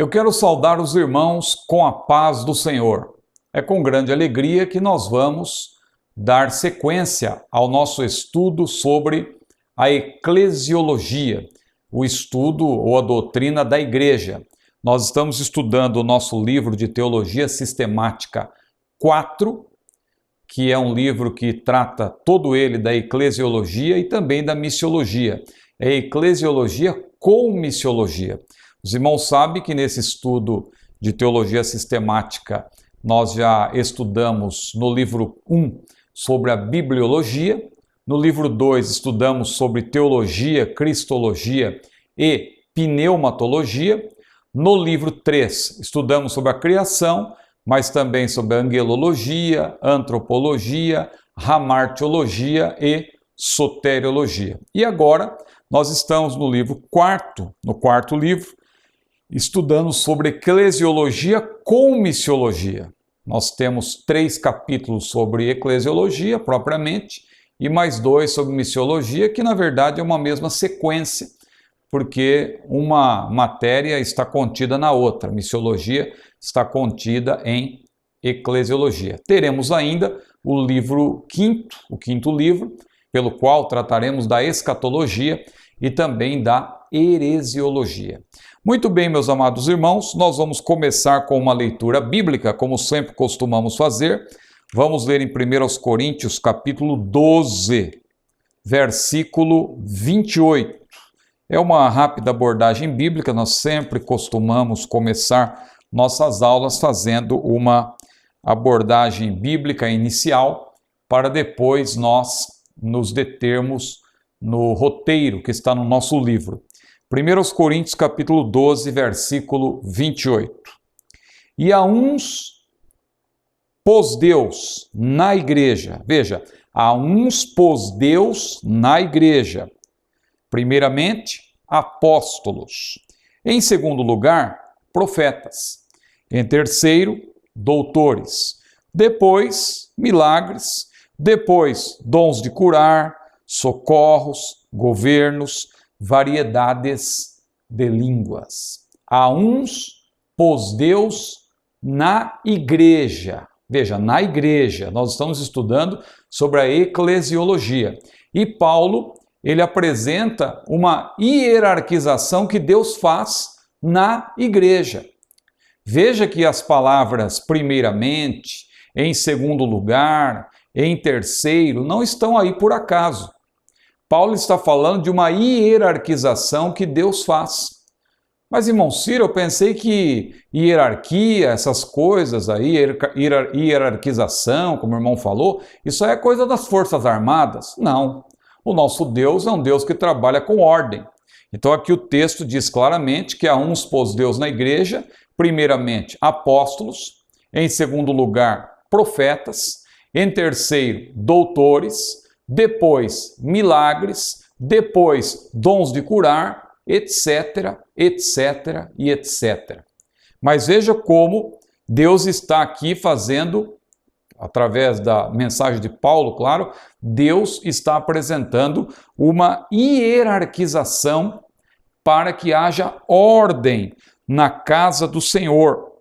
Eu quero saudar os irmãos com a paz do Senhor. É com grande alegria que nós vamos dar sequência ao nosso estudo sobre a eclesiologia, o estudo ou a doutrina da igreja. Nós estamos estudando o nosso livro de Teologia Sistemática 4, que é um livro que trata todo ele da eclesiologia e também da missiologia. É eclesiologia com missiologia. Os irmãos sabem que nesse estudo de teologia sistemática nós já estudamos no livro 1 sobre a bibliologia, no livro 2 estudamos sobre teologia, cristologia e pneumatologia, no livro 3 estudamos sobre a criação, mas também sobre a angelologia, antropologia, hamartiologia e soteriologia. E agora nós estamos no livro 4, no quarto livro, estudando sobre eclesiologia com missiologia. Nós temos 3 capítulos sobre eclesiologia propriamente e mais 2 sobre missiologia, que na verdade é uma mesma sequência, porque uma matéria está contida na outra. Missiologia está contida em eclesiologia. Teremos ainda o livro 5º, o 5º livro, pelo qual trataremos da escatologia e também da heresiologia. Muito bem, meus amados irmãos, nós vamos começar com uma leitura bíblica, como sempre costumamos fazer. Vamos ler em 1 Coríntios, capítulo 12, versículo 28. É uma rápida abordagem bíblica, nós sempre costumamos começar nossas aulas fazendo uma abordagem bíblica inicial, para depois nós nos determos no roteiro que está no nosso livro. 1 Coríntios capítulo 12, versículo 28. E a uns pôs Deus na igreja, veja, a uns pôs Deus na igreja, primeiramente, apóstolos, em segundo lugar, profetas, em terceiro, doutores, depois, milagres, depois, dons de curar, socorros, governos, variedades de línguas. A uns pôs Deus na igreja. Veja, na igreja. Nós estamos estudando sobre a eclesiologia. E Paulo, ele apresenta uma hierarquização que Deus faz na igreja. Veja que as palavras primeiramente, em segundo lugar, em terceiro, não estão aí por acaso. Paulo está falando de uma hierarquização que Deus faz. Mas, irmão Ciro, eu pensei que hierarquia, essas coisas aí, hierarquização, como o irmão falou, isso é coisa das Forças Armadas. Não. O nosso Deus é um Deus que trabalha com ordem. Então, aqui o texto diz claramente que a uns pôs Deus na igreja, primeiramente apóstolos, em segundo lugar profetas, em terceiro doutores, depois milagres, depois dons de curar, etc, etc e etc. Mas veja como Deus está aqui fazendo, através da mensagem de Paulo, claro, Deus está apresentando uma hierarquização para que haja ordem na casa do Senhor.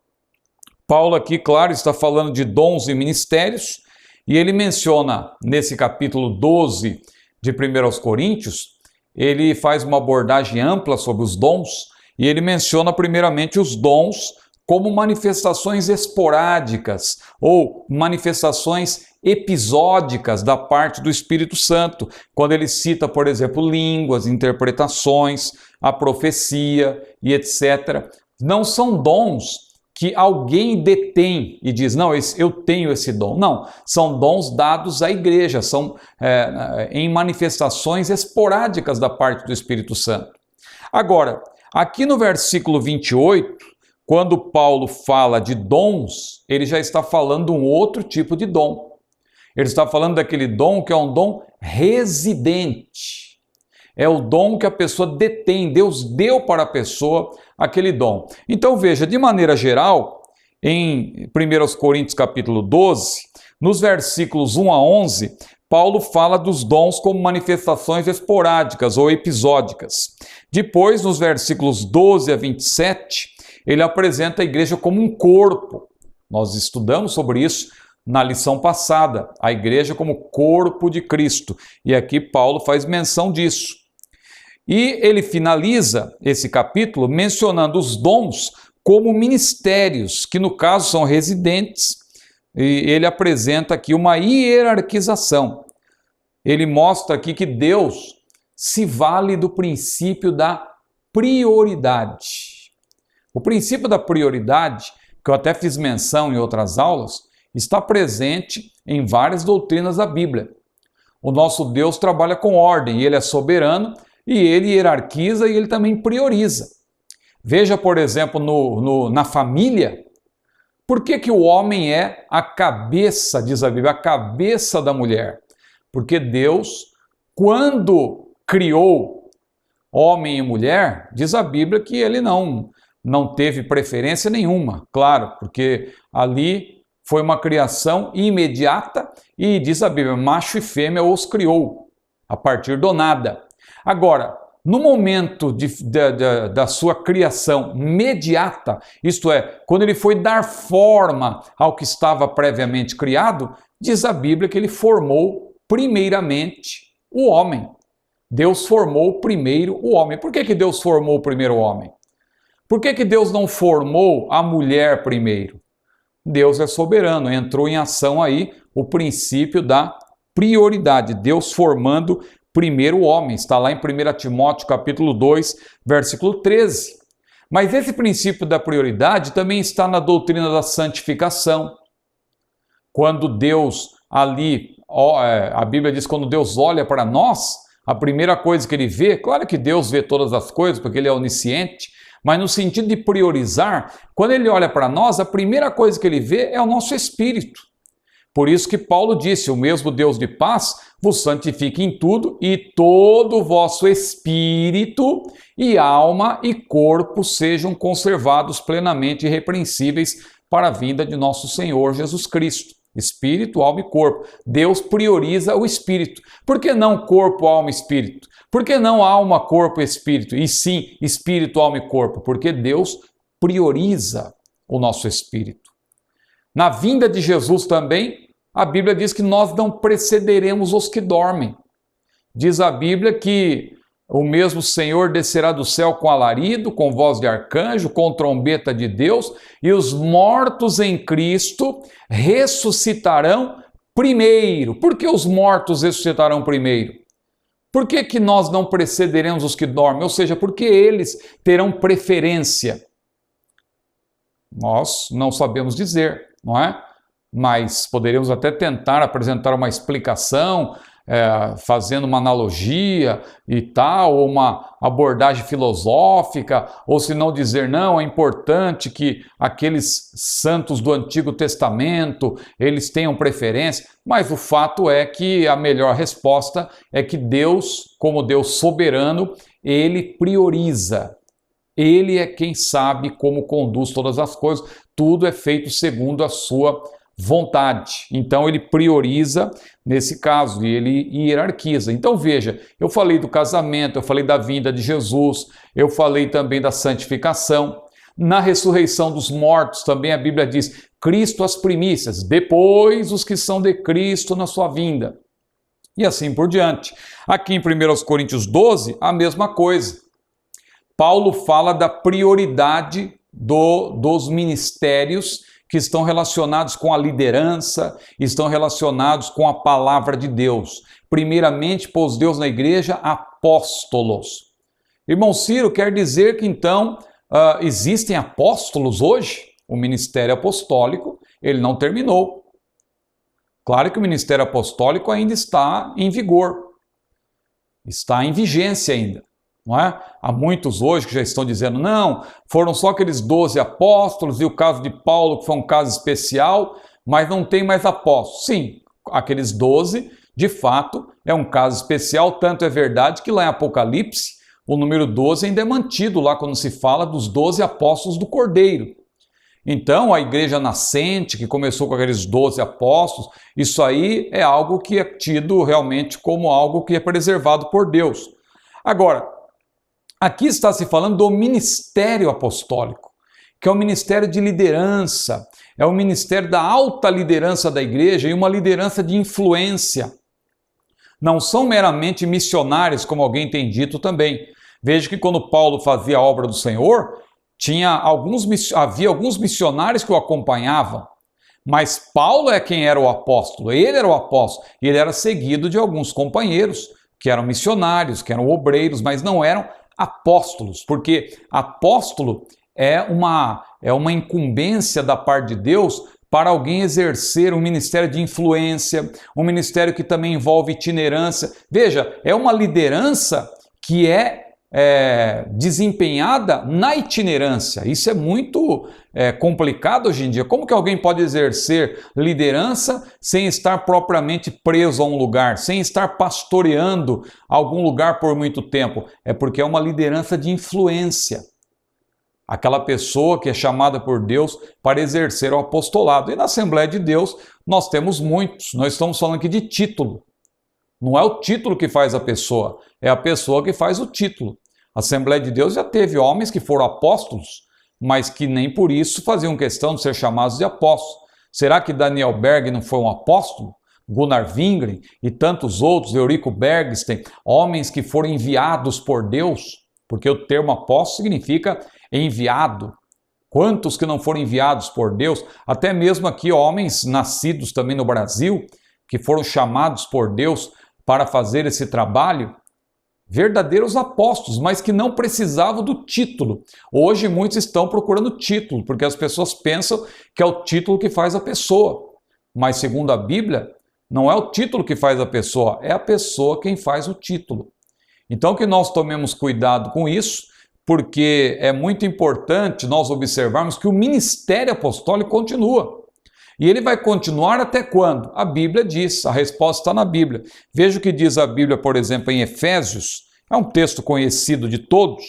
Paulo aqui, claro, está falando de dons e ministérios, e ele menciona nesse capítulo 12 de 1 Coríntios, ele faz uma abordagem ampla sobre os dons, e ele menciona primeiramente os dons como manifestações esporádicas ou manifestações episódicas da parte do Espírito Santo, quando ele cita, por exemplo, línguas, interpretações, a profecia e etc. Não são dons que alguém detém e diz, não, eu tenho esse dom. Não, são dons dados à igreja, são em manifestações esporádicas da parte do Espírito Santo. Agora, aqui no versículo 28, quando Paulo fala de dons, ele já está falando de um outro tipo de dom. Ele está falando daquele dom que é um dom residente. É o dom que a pessoa detém, Deus deu para a pessoa aquele dom. Então veja, de maneira geral, em 1 Coríntios capítulo 12, nos versículos 1 a 11, Paulo fala dos dons como manifestações esporádicas ou episódicas. Depois, nos versículos 12 a 27, ele apresenta a igreja como um corpo. Nós estudamos sobre isso na lição passada, a igreja como corpo de Cristo. E aqui Paulo faz menção disso. E ele finaliza esse capítulo mencionando os dons como ministérios, que no caso são residentes, e ele apresenta aqui uma hierarquização. Ele mostra aqui que Deus se vale do princípio da prioridade. O princípio da prioridade, que eu até fiz menção em outras aulas, está presente em várias doutrinas da Bíblia. O nosso Deus trabalha com ordem, e ele é soberano, e ele hierarquiza e ele também prioriza. Veja, por exemplo, na família, por que o homem é a cabeça, diz a Bíblia, a cabeça da mulher? Porque Deus, quando criou homem e mulher, diz a Bíblia que ele não teve preferência nenhuma, claro, porque ali foi uma criação imediata e diz a Bíblia, macho e fêmea os criou, a partir do nada. Agora, no momento da sua criação imediata, isto é, quando ele foi dar forma ao que estava previamente criado, diz a Bíblia que ele formou primeiramente o homem. Deus formou primeiro o homem. Por que Deus formou primeiro o homem? Por que Deus não formou a mulher primeiro? Deus é soberano, entrou em ação aí o princípio da prioridade. Deus formando primeiro o homem, está lá em 1 Timóteo capítulo 2, versículo 13. Mas esse princípio da prioridade também está na doutrina da santificação. Quando Deus ali, a Bíblia diz, quando Deus olha para nós, a primeira coisa que ele vê, claro que Deus vê todas as coisas, porque ele é onisciente, mas no sentido de priorizar, quando ele olha para nós, a primeira coisa que ele vê é o nosso espírito. Por isso que Paulo disse, o mesmo Deus de paz vos santifique em tudo, e todo o vosso espírito e alma e corpo sejam conservados plenamente irrepreensíveis para a vinda de nosso Senhor Jesus Cristo. Espírito, alma e corpo. Deus prioriza o espírito. Por que não corpo, alma e espírito? Por que não alma, corpo e espírito? E sim, espírito, alma e corpo? Porque Deus prioriza o nosso espírito. Na vinda de Jesus também, a Bíblia diz que nós não precederemos os que dormem. Diz a Bíblia que o mesmo Senhor descerá do céu com alarido, com voz de arcanjo, com trombeta de Deus, e os mortos em Cristo ressuscitarão primeiro. Por que os mortos ressuscitarão primeiro? Por que nós não precederemos os que dormem? Ou seja, porque eles terão preferência. Nós não sabemos dizer, não é? Mas poderíamos até tentar apresentar uma explicação, fazendo uma analogia e tal, ou uma abordagem filosófica, ou se não dizer, não, é importante que aqueles santos do Antigo Testamento, eles tenham preferência, mas o fato é que a melhor resposta é que Deus, como Deus soberano, ele prioriza. Ele é quem sabe como conduz todas as coisas, tudo é feito segundo a sua vontade. Então ele prioriza nesse caso e ele hierarquiza. Então veja, eu falei do casamento, eu falei da vinda de Jesus, eu falei também da santificação. Na ressurreição dos mortos também a Bíblia diz, Cristo as primícias, depois os que são de Cristo na sua vinda. E assim por diante. Aqui em 1 Coríntios 12, a mesma coisa. Paulo fala da prioridade dos ministérios que estão relacionados com a liderança, estão relacionados com a palavra de Deus. Primeiramente, pôs Deus na igreja apóstolos. Irmão Ciro, quer dizer que então existem apóstolos hoje? O ministério apostólico, ele não terminou. Claro que o ministério apostólico ainda está em vigor, está em vigência ainda. Não é? Há muitos hoje que já estão dizendo, não, foram só aqueles 12 apóstolos e o caso de Paulo que foi um caso especial, mas não tem mais apóstolos. Sim, aqueles 12, de fato, é um caso especial, tanto é verdade que lá em Apocalipse, o número 12 ainda é mantido lá quando se fala dos 12 apóstolos do Cordeiro. Então, a igreja nascente, que começou com aqueles 12 apóstolos, isso aí é algo que é tido realmente como algo que é preservado por Deus. Agora, aqui está se falando do ministério apostólico, que é o ministério de liderança, é o ministério da alta liderança da igreja e uma liderança de influência. Não são meramente missionários, como alguém tem dito também. Veja que quando Paulo fazia a obra do Senhor, havia alguns missionários que o acompanhavam, mas Paulo é quem era o apóstolo, ele era o apóstolo, e ele era seguido de alguns companheiros, que eram missionários, que eram obreiros, mas não eram apóstolos, porque apóstolo é uma incumbência da parte de Deus para alguém exercer um ministério de influência, um ministério que também envolve itinerância. Veja, é uma liderança que é desempenhada na itinerância. Isso é muito complicado hoje em dia. Como que alguém pode exercer liderança sem estar propriamente preso a um lugar, sem estar pastoreando algum lugar por muito tempo? É porque é uma liderança de influência. Aquela pessoa que é chamada por Deus para exercer o apostolado. E na Assembleia de Deus nós temos muitos. Nós estamos falando aqui de título. Não é o título que faz a pessoa, é a pessoa que faz o título. A Assembleia de Deus já teve homens que foram apóstolos, mas que nem por isso faziam questão de ser chamados de apóstolos. Será que Daniel Berg não foi um apóstolo? Gunnar Wingren e tantos outros, Eurico Bergsten, homens que foram enviados por Deus, porque o termo apóstolo significa enviado. Quantos que não foram enviados por Deus? Até mesmo aqui homens nascidos também no Brasil, que foram chamados por Deus para fazer esse trabalho, verdadeiros apóstolos, mas que não precisavam do título. Hoje muitos estão procurando título, porque as pessoas pensam que é o título que faz a pessoa. Mas segundo a Bíblia, não é o título que faz a pessoa, é a pessoa quem faz o título. Então que nós tomemos cuidado com isso, porque é muito importante nós observarmos que o ministério apostólico continua. E ele vai continuar até quando? A Bíblia diz, a resposta está na Bíblia. Veja o que diz a Bíblia, por exemplo, em Efésios. É um texto conhecido de todos,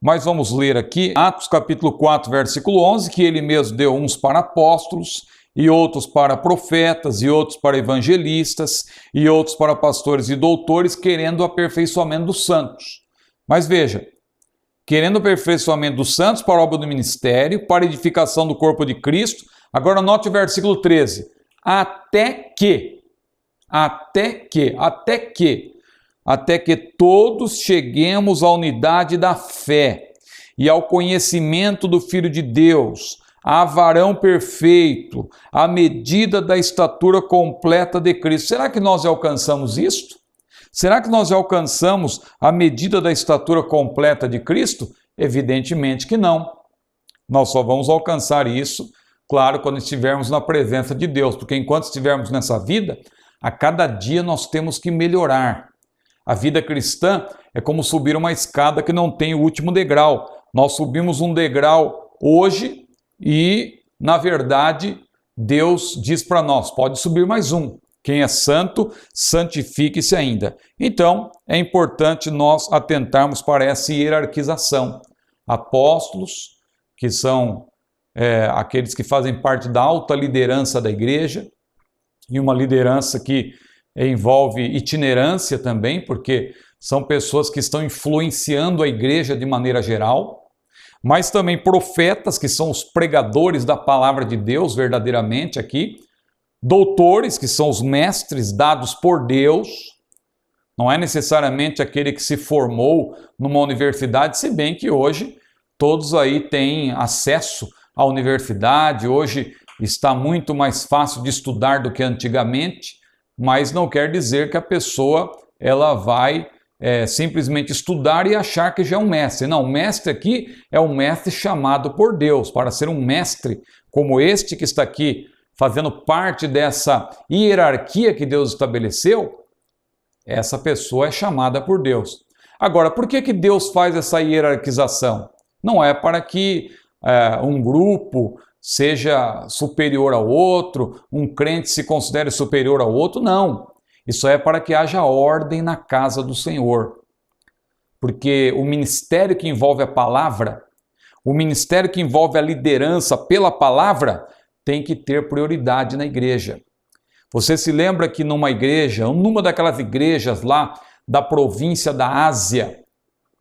mas vamos ler aqui, Atos capítulo 4, versículo 11, que ele mesmo deu uns para apóstolos, e outros para profetas, e outros para evangelistas, e outros para pastores e doutores, querendo o aperfeiçoamento dos santos. Mas veja, querendo o aperfeiçoamento dos santos para a obra do ministério, para a edificação do corpo de Cristo. Agora note o versículo 13. Até que todos cheguemos à unidade da fé e ao conhecimento do Filho de Deus, a varão perfeito, à medida da estatura completa de Cristo. Será que nós já alcançamos isto? Será que nós já alcançamos a medida da estatura completa de Cristo? Evidentemente que não. Nós só vamos alcançar isso, claro, quando estivermos na presença de Deus, porque enquanto estivermos nessa vida, a cada dia nós temos que melhorar. A vida cristã é como subir uma escada que não tem o último degrau. Nós subimos um degrau hoje e, na verdade, Deus diz para nós, pode subir mais um. Quem é santo, santifique-se ainda. Então, é importante nós atentarmos para essa hierarquização. Apóstolos, que são aqueles que fazem parte da alta liderança da igreja, e uma liderança que envolve itinerância também, porque são pessoas que estão influenciando a igreja de maneira geral, mas também profetas, que são os pregadores da palavra de Deus verdadeiramente aqui, doutores, que são os mestres dados por Deus, não é necessariamente aquele que se formou numa universidade, se bem que hoje todos aí têm acesso à universidade, hoje está muito mais fácil de estudar do que antigamente, mas não quer dizer que a pessoa ela vai simplesmente estudar e achar que já é um mestre. Não, o mestre aqui é um mestre chamado por Deus. Para ser um mestre como este que está aqui, fazendo parte dessa hierarquia que Deus estabeleceu, essa pessoa é chamada por Deus. Agora, por que Deus faz essa hierarquização? Não é para que um grupo seja superior ao outro, um crente se considere superior ao outro, não. Isso é para que haja ordem na casa do Senhor. Porque o ministério que envolve a palavra, o ministério que envolve a liderança pela palavra, tem que ter prioridade na igreja. Você se lembra que numa igreja, numa daquelas igrejas lá da província da Ásia,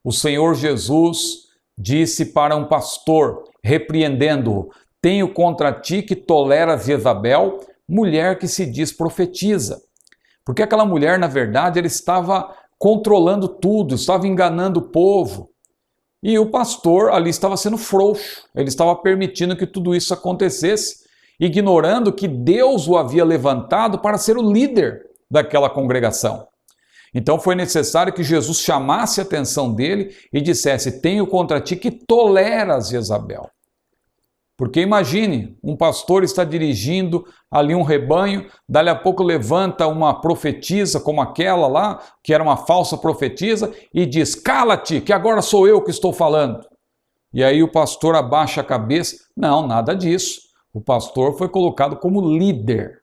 o Senhor Jesus disse para um pastor: repreendendo-o: tenho contra ti que toleras Jezabel, mulher que se diz profetiza. Porque aquela mulher, na verdade, ela estava controlando tudo, estava enganando o povo. E o pastor ali estava sendo frouxo, ele estava permitindo que tudo isso acontecesse, ignorando que Deus o havia levantado para ser o líder daquela congregação. Então foi necessário que Jesus chamasse a atenção dele e dissesse: tenho contra ti que toleras Jezabel. Porque imagine, um pastor está dirigindo ali um rebanho, dali a pouco levanta uma profetisa como aquela lá, que era uma falsa profetisa, e diz: cala-te, que agora sou eu que estou falando. E aí o pastor abaixa a cabeça. Não, nada disso. O pastor foi colocado como líder.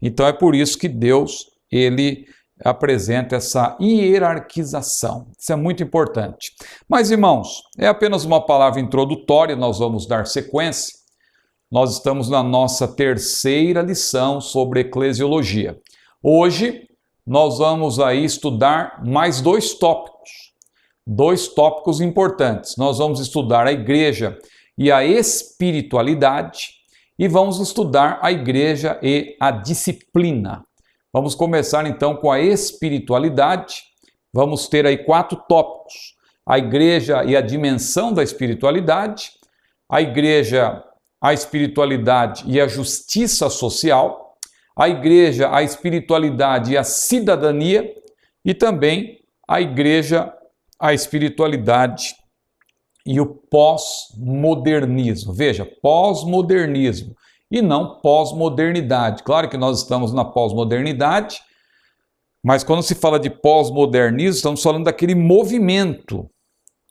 Então é por isso que Deus, ele apresenta essa hierarquização. Isso é muito importante. Mas, irmãos, é apenas uma palavra introdutória, nós vamos dar sequência. Nós estamos na nossa terceira lição sobre eclesiologia. Hoje, nós vamos aí estudar mais dois tópicos importantes. Nós vamos estudar a igreja e a espiritualidade, e vamos estudar a igreja e a disciplina. Vamos começar então com a espiritualidade. Vamos ter aí 4 tópicos: a igreja e a dimensão da espiritualidade, a igreja, a espiritualidade e a justiça social, a igreja, a espiritualidade e a cidadania, e também a igreja, a espiritualidade e o pós-modernismo. Veja, pós-modernismo e não pós-modernidade. Claro que nós estamos na pós-modernidade, mas quando se fala de pós-modernismo, estamos falando daquele movimento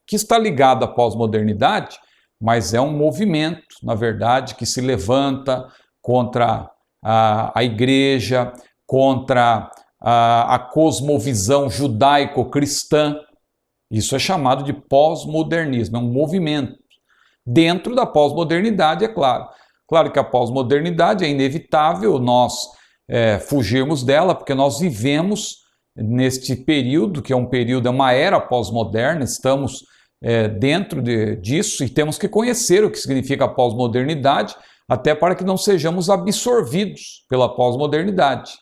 que está ligado à pós-modernidade, mas é um movimento, na verdade, que se levanta contra a igreja, contra a cosmovisão judaico-cristã. Isso é chamado de pós-modernismo, é um movimento. Dentro da pós-modernidade, é claro. Claro que a pós-modernidade é inevitável nós fugirmos dela, porque nós vivemos neste período, que é um período, é uma era pós-moderna, estamos dentro disso e temos que conhecer o que significa a pós-modernidade, até para que não sejamos absorvidos pela pós-modernidade.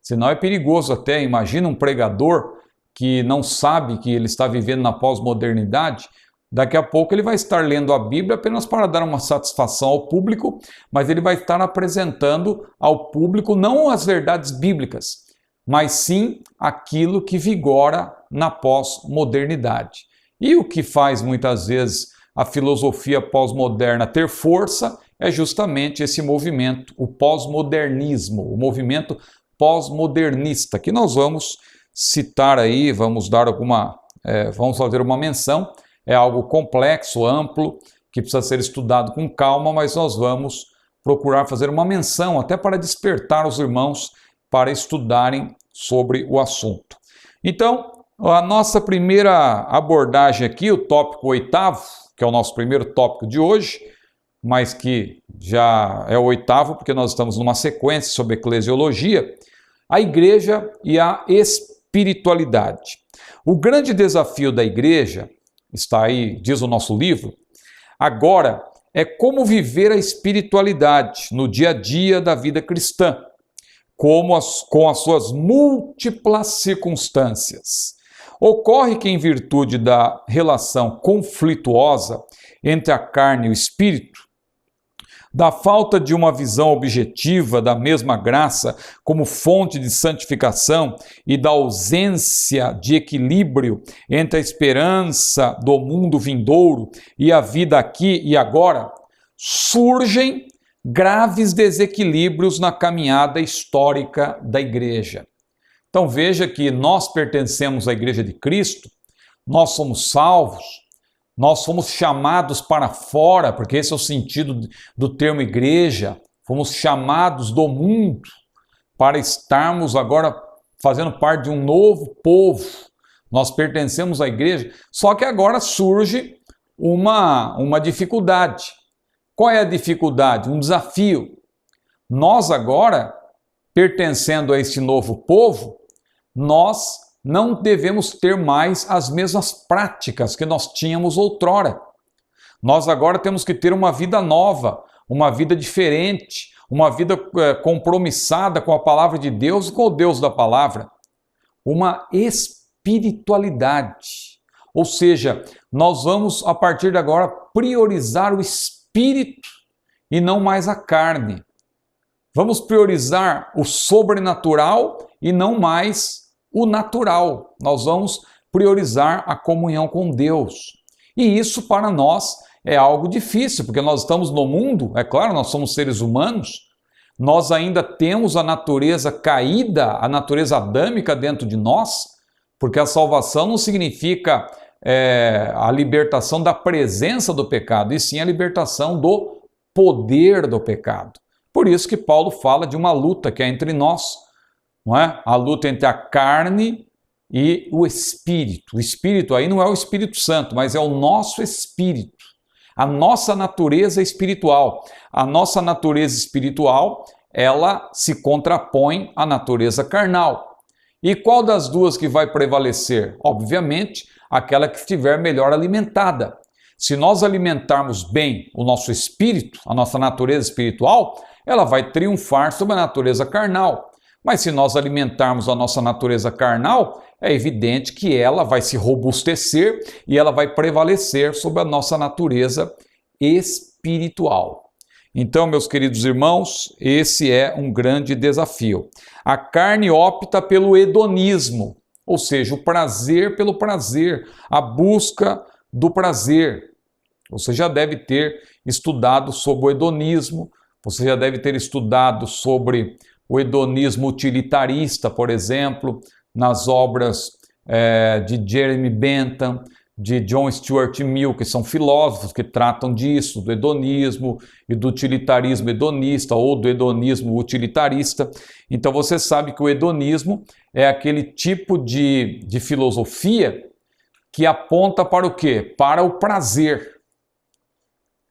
Senão é perigoso até. Imagina um pregador que não sabe que ele está vivendo na pós-modernidade. Daqui a pouco ele vai estar lendo a Bíblia apenas para dar uma satisfação ao público, mas ele vai estar apresentando ao público não as verdades bíblicas, mas sim aquilo que vigora na pós-modernidade. E o que faz muitas vezes a filosofia pós-moderna ter força é justamente esse movimento, o pós-modernismo, o movimento pós-modernista, que nós vamos citar aí, vamos fazer uma menção. É algo complexo, amplo, que precisa ser estudado com calma, mas nós vamos procurar fazer uma menção até para despertar os irmãos para estudarem sobre o assunto. Então, a nossa primeira abordagem aqui, o tópico 8º, que é o nosso primeiro tópico de hoje, mas que já é o 8º porque nós estamos numa sequência sobre eclesiologia, a igreja e a espiritualidade. O grande desafio da igreja, está aí, diz o nosso livro, agora é como viver a espiritualidade no dia a dia da vida cristã, com as suas múltiplas circunstâncias. Ocorre que, em virtude da relação conflituosa entre a carne e o espírito, da falta de uma visão objetiva da mesma graça como fonte de santificação e da ausência de equilíbrio entre a esperança do mundo vindouro e a vida aqui e agora, surgem graves desequilíbrios na caminhada histórica da igreja. Então veja que nós pertencemos à Igreja de Cristo, nós somos salvos, nós fomos chamados para fora, porque esse é o sentido do termo igreja, fomos chamados do mundo para estarmos agora fazendo parte de um novo povo. Nós pertencemos à igreja, só que agora surge uma dificuldade. Qual é a dificuldade? Um desafio. Nós agora, pertencendo a este novo povo, nós não devemos ter mais as mesmas práticas que nós tínhamos outrora. Nós agora temos que ter uma vida nova, uma vida diferente, uma vida compromissada com a palavra de Deus e com o Deus da palavra. Uma espiritualidade. Ou seja, nós vamos, a partir de agora, priorizar o espírito e não mais a carne. Vamos priorizar o sobrenatural e não mais o natural. Nós vamos priorizar a comunhão com Deus. E isso para nós é algo difícil, porque nós estamos no mundo, é claro, nós somos seres humanos, nós ainda temos a natureza caída, a natureza adâmica dentro de nós, porque a salvação não significa a libertação da presença do pecado, e sim a libertação do poder do pecado. Por isso que Paulo fala de uma luta que é entre nós, não é? A luta entre a carne e o espírito. O espírito aí não é o Espírito Santo, mas é o nosso espírito. A nossa natureza espiritual. A nossa natureza espiritual, ela se contrapõe à natureza carnal. E qual das duas que vai prevalecer? Obviamente, aquela que estiver melhor alimentada. Se nós alimentarmos bem o nosso espírito, a nossa natureza espiritual, ela vai triunfar sobre a natureza carnal. Mas se nós alimentarmos a nossa natureza carnal, é evidente que ela vai se robustecer e ela vai prevalecer sobre a nossa natureza espiritual. Então, meus queridos irmãos, esse é um grande desafio. A carne opta pelo hedonismo, ou seja, o prazer pelo prazer, a busca do prazer. Você já deve ter estudado sobre o hedonismo, você já deve ter estudado sobre o hedonismo utilitarista, por exemplo, nas obras de Jeremy Bentham, de John Stuart Mill, que são filósofos que tratam disso, do hedonismo e do utilitarismo hedonista ou do hedonismo utilitarista. Então você sabe que o hedonismo é aquele tipo de filosofia que aponta para o quê? Para o prazer.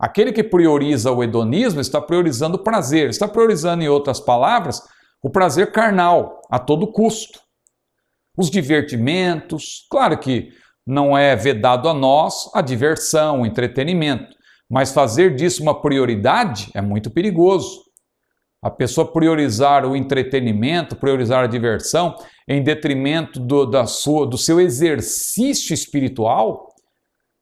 Aquele que prioriza o hedonismo está priorizando o prazer, está priorizando, em outras palavras, o prazer carnal, a todo custo. Os divertimentos, claro que não é vedado a nós a diversão, o entretenimento, mas fazer disso uma prioridade é muito perigoso. A pessoa priorizar o entretenimento, priorizar a diversão em detrimento do seu exercício espiritual.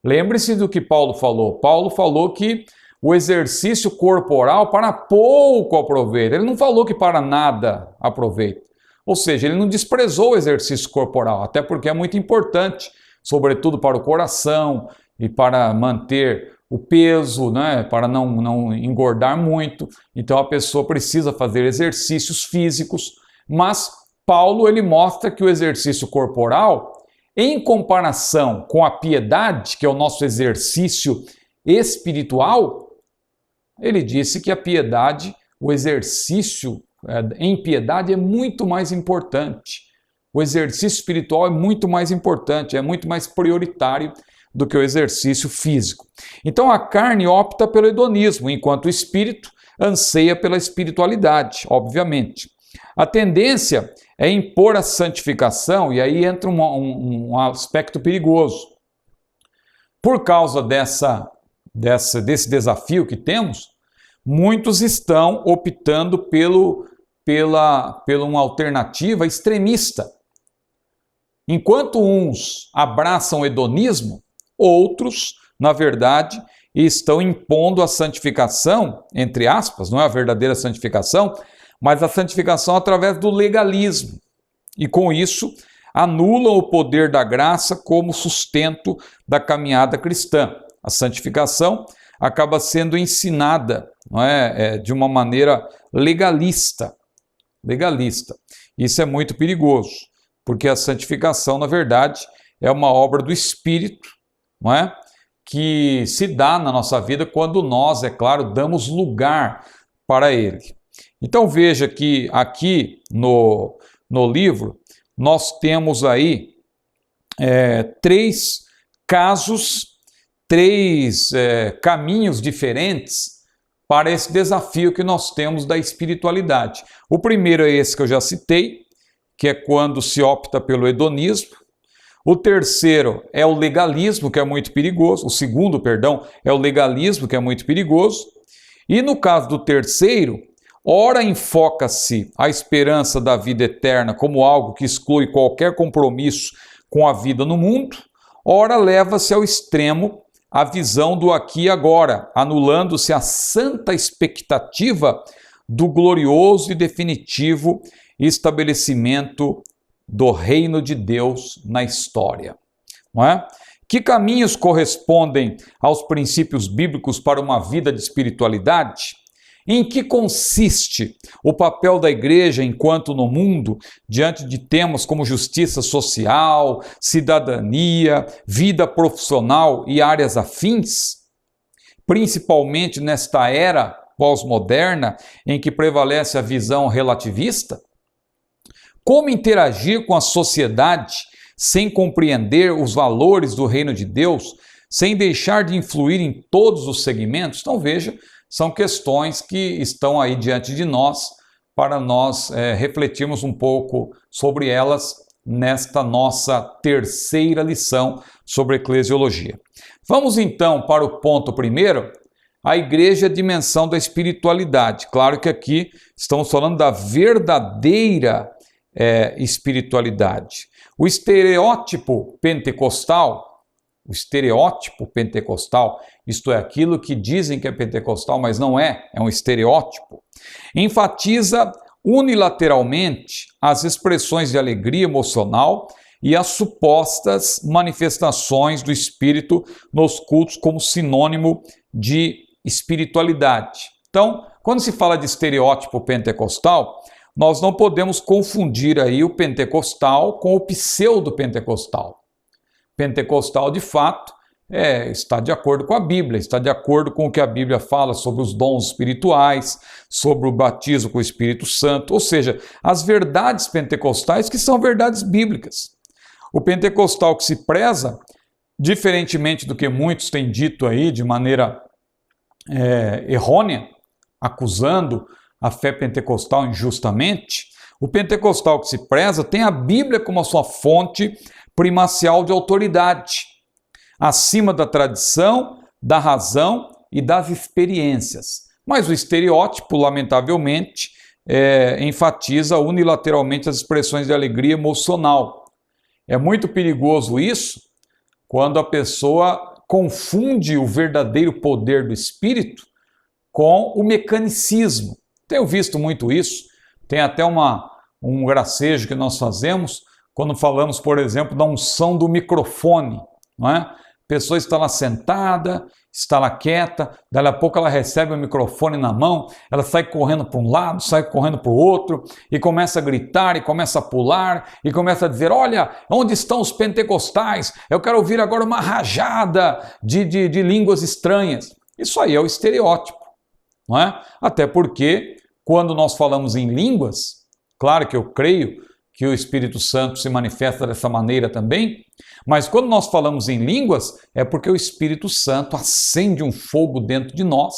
Lembre-se do que Paulo falou. Paulo falou que o exercício corporal para pouco aproveita. Ele não falou que para nada aproveita. Ou seja, ele não desprezou o exercício corporal, até porque é muito importante, sobretudo para o coração e para manter o peso, né? Para não engordar muito. Então a pessoa precisa fazer exercícios físicos, mas Paulo ele mostra que o exercício corporal, em comparação com a piedade, que é o nosso exercício espiritual, ele disse que a piedade, o exercício em piedade é muito mais importante. O exercício espiritual é muito mais importante, é muito mais prioritário do que o exercício físico. Então a carne opta pelo hedonismo, enquanto o espírito anseia pela espiritualidade, obviamente. A tendência é impor a santificação, e aí entra um aspecto perigoso. Por causa desse desafio que temos, muitos estão optando pela uma alternativa extremista. Enquanto uns abraçam o hedonismo, outros, na verdade, estão impondo a santificação, entre aspas, não é a verdadeira santificação, mas a santificação através do legalismo. E com isso, anulam o poder da graça como sustento da caminhada cristã. A santificação acaba sendo ensinada, não é, de uma maneira legalista. Isso é muito perigoso, porque a santificação, na verdade, é uma obra do Espírito, não é? Que se dá na nossa vida quando nós, é claro, damos lugar para Ele. Então veja que aqui no livro nós temos aí três casos, três caminhos diferentes para esse desafio que nós temos da espiritualidade. O primeiro é esse que eu já citei, que é quando se opta pelo hedonismo. O terceiro é o legalismo, que é muito perigoso. O segundo, perdão, é o legalismo, que é muito perigoso. E no caso do terceiro, ora enfoca-se a esperança da vida eterna como algo que exclui qualquer compromisso com a vida no mundo, ora leva-se ao extremo a visão do aqui e agora, anulando-se a santa expectativa do glorioso e definitivo estabelecimento do reino de Deus na história. Não é? Que caminhos correspondem aos princípios bíblicos para uma vida de espiritualidade? Em que consiste o papel da igreja enquanto no mundo, diante de temas como justiça social, cidadania, vida profissional e áreas afins? Principalmente nesta era pós-moderna em que prevalece a visão relativista? Como interagir com a sociedade sem compreender os valores do reino de Deus, sem deixar de influir em todos os segmentos? Então veja, são questões que estão aí diante de nós para nós refletirmos um pouco sobre elas nesta nossa terceira lição sobre eclesiologia. Vamos então para o ponto primeiro, a igreja é a dimensão da espiritualidade. Claro que aqui estamos falando da verdadeira espiritualidade. O estereótipo pentecostal, isto é, aquilo que dizem que é pentecostal, mas não é um estereótipo, enfatiza unilateralmente as expressões de alegria emocional e as supostas manifestações do Espírito nos cultos como sinônimo de espiritualidade. Então, quando se fala de estereótipo pentecostal, nós não podemos confundir aí o pentecostal com o pseudo-pentecostal. Pentecostal, de fato, está de acordo com a Bíblia, está de acordo com o que a Bíblia fala sobre os dons espirituais, sobre o batismo com o Espírito Santo, ou seja, as verdades pentecostais que são verdades bíblicas. O pentecostal que se preza, diferentemente do que muitos têm dito aí de maneira errônea, acusando a fé pentecostal injustamente, o pentecostal que se preza tem a Bíblia como a sua fonte primacial de autoridade, acima da tradição, da razão e das experiências. Mas o estereótipo, lamentavelmente, enfatiza unilateralmente as expressões de alegria emocional. É muito perigoso isso quando a pessoa confunde o verdadeiro poder do Espírito com o mecanicismo. Tenho visto muito isso, tem até um gracejo que nós fazemos quando falamos, por exemplo, da unção do microfone, não é? A pessoa está lá sentada, está lá quieta, daí a pouco ela recebe o microfone na mão, ela sai correndo para um lado, sai correndo para o outro, e começa a gritar, e começa a pular, e começa a dizer, olha, onde estão os pentecostais? Eu quero ouvir agora uma rajada de línguas estranhas. Isso aí é o estereótipo, não é? Até porque, quando nós falamos em línguas, claro que eu creio que o Espírito Santo se manifesta dessa maneira também, mas quando nós falamos em línguas, é porque o Espírito Santo acende um fogo dentro de nós,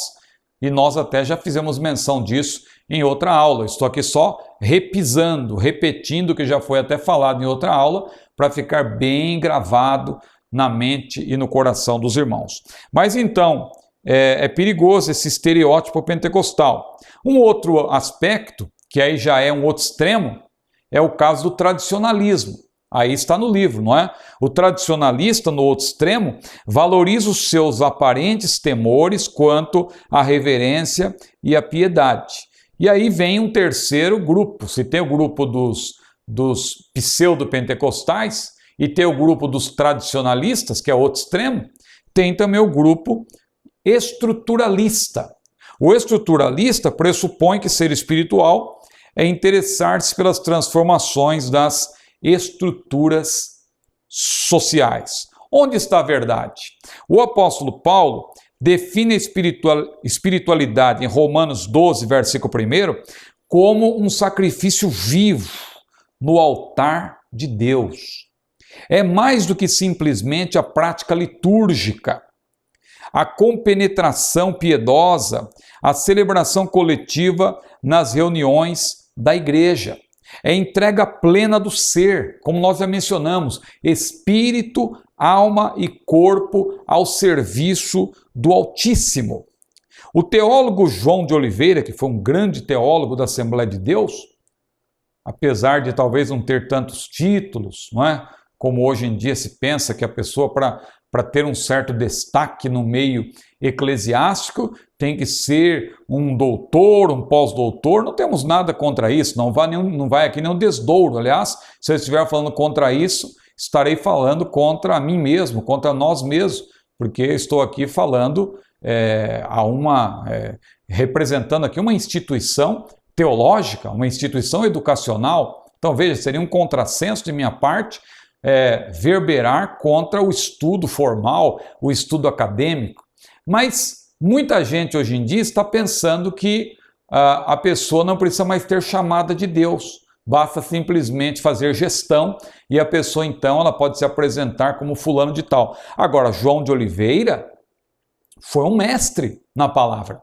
e nós até já fizemos menção disso em outra aula. Estou aqui só repetindo o que já foi até falado em outra aula, para ficar bem gravado na mente e no coração dos irmãos. Mas então, é perigoso esse estereótipo pentecostal. Um outro aspecto, que aí já é um outro extremo, é o caso do tradicionalismo. Aí está no livro, não é? O tradicionalista, no outro extremo, valoriza os seus aparentes temores quanto à reverência e à piedade. E aí vem um terceiro grupo. Se tem o grupo dos pseudo-pentecostais e tem o grupo dos tradicionalistas, que é outro extremo, tem também o grupo estruturalista. O estruturalista pressupõe que ser espiritual é interessar-se pelas transformações das estruturas sociais. Onde está a verdade? O apóstolo Paulo define a espiritualidade em Romanos 12, versículo 1, como um sacrifício vivo no altar de Deus. É mais do que simplesmente a prática litúrgica, a compenetração piedosa, a celebração coletiva nas reuniões da igreja. É entrega plena do ser, como nós já mencionamos, espírito, alma e corpo ao serviço do Altíssimo. O teólogo João de Oliveira, que foi um grande teólogo da Assembleia de Deus, apesar de talvez não ter tantos títulos, não é? Como hoje em dia se pensa que a pessoa, para ter um certo destaque no meio eclesiástico, tem que ser um doutor, um pós-doutor. Não temos nada contra isso, não vai aqui nenhum desdouro. Aliás, se eu estiver falando contra isso, estarei falando contra mim mesmo, contra nós mesmos, porque estou aqui falando representando aqui uma instituição teológica, uma instituição educacional. Então veja, seria um contrassenso de minha parte verberar contra o estudo formal, o estudo acadêmico. Mas muita gente hoje em dia está pensando que a pessoa não precisa mais ter chamada de Deus, basta simplesmente fazer gestão e a pessoa então ela pode se apresentar como fulano de tal. Agora, João de Oliveira foi um mestre na palavra,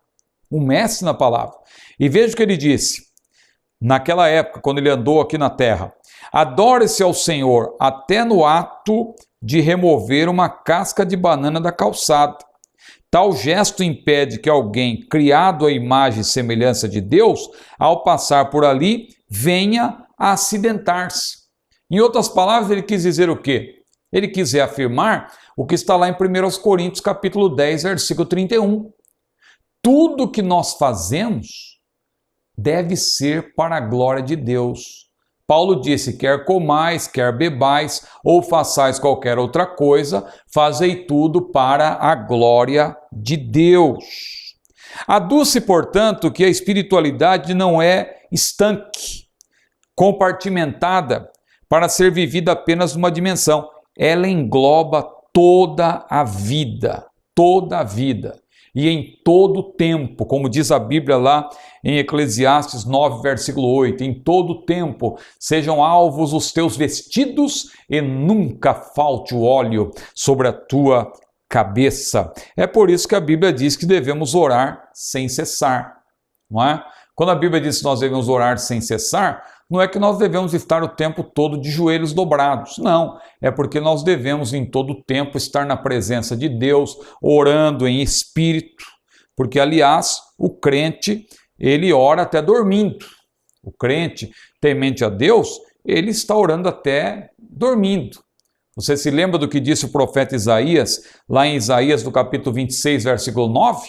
E veja o que ele disse, naquela época, quando ele andou aqui na terra: adore-se ao Senhor até no ato de remover uma casca de banana da calçada. Tal gesto impede que alguém, criado à imagem e semelhança de Deus, ao passar por ali, venha a acidentar-se. Em outras palavras, ele quis dizer o quê? Ele quis reafirmar o que está lá em 1 Coríntios capítulo 10, versículo 31. Tudo que nós fazemos deve ser para a glória de Deus. Paulo disse: quer comais, quer bebais, ou façais qualquer outra coisa, fazei tudo para a glória de Deus. Aduz-se, portanto, que a espiritualidade não é estanque, compartimentada, para ser vivida apenas numa dimensão. Ela engloba toda a vida, e em todo o tempo, como diz a Bíblia lá em Eclesiastes 9, versículo 8, em todo o tempo sejam alvos os teus vestidos e nunca falte o óleo sobre a tua cabeça. É por isso que a Bíblia diz que devemos orar sem cessar, não é? Quando a Bíblia diz que nós devemos orar sem cessar, não é que nós devemos estar o tempo todo de joelhos dobrados, não. É porque nós devemos em todo o tempo estar na presença de Deus, orando em espírito, porque, aliás, o crente, ele ora até dormindo. O crente temente a Deus, ele está orando até dormindo. Você se lembra do que disse o profeta Isaías, lá em Isaías, do capítulo 26, versículo 9?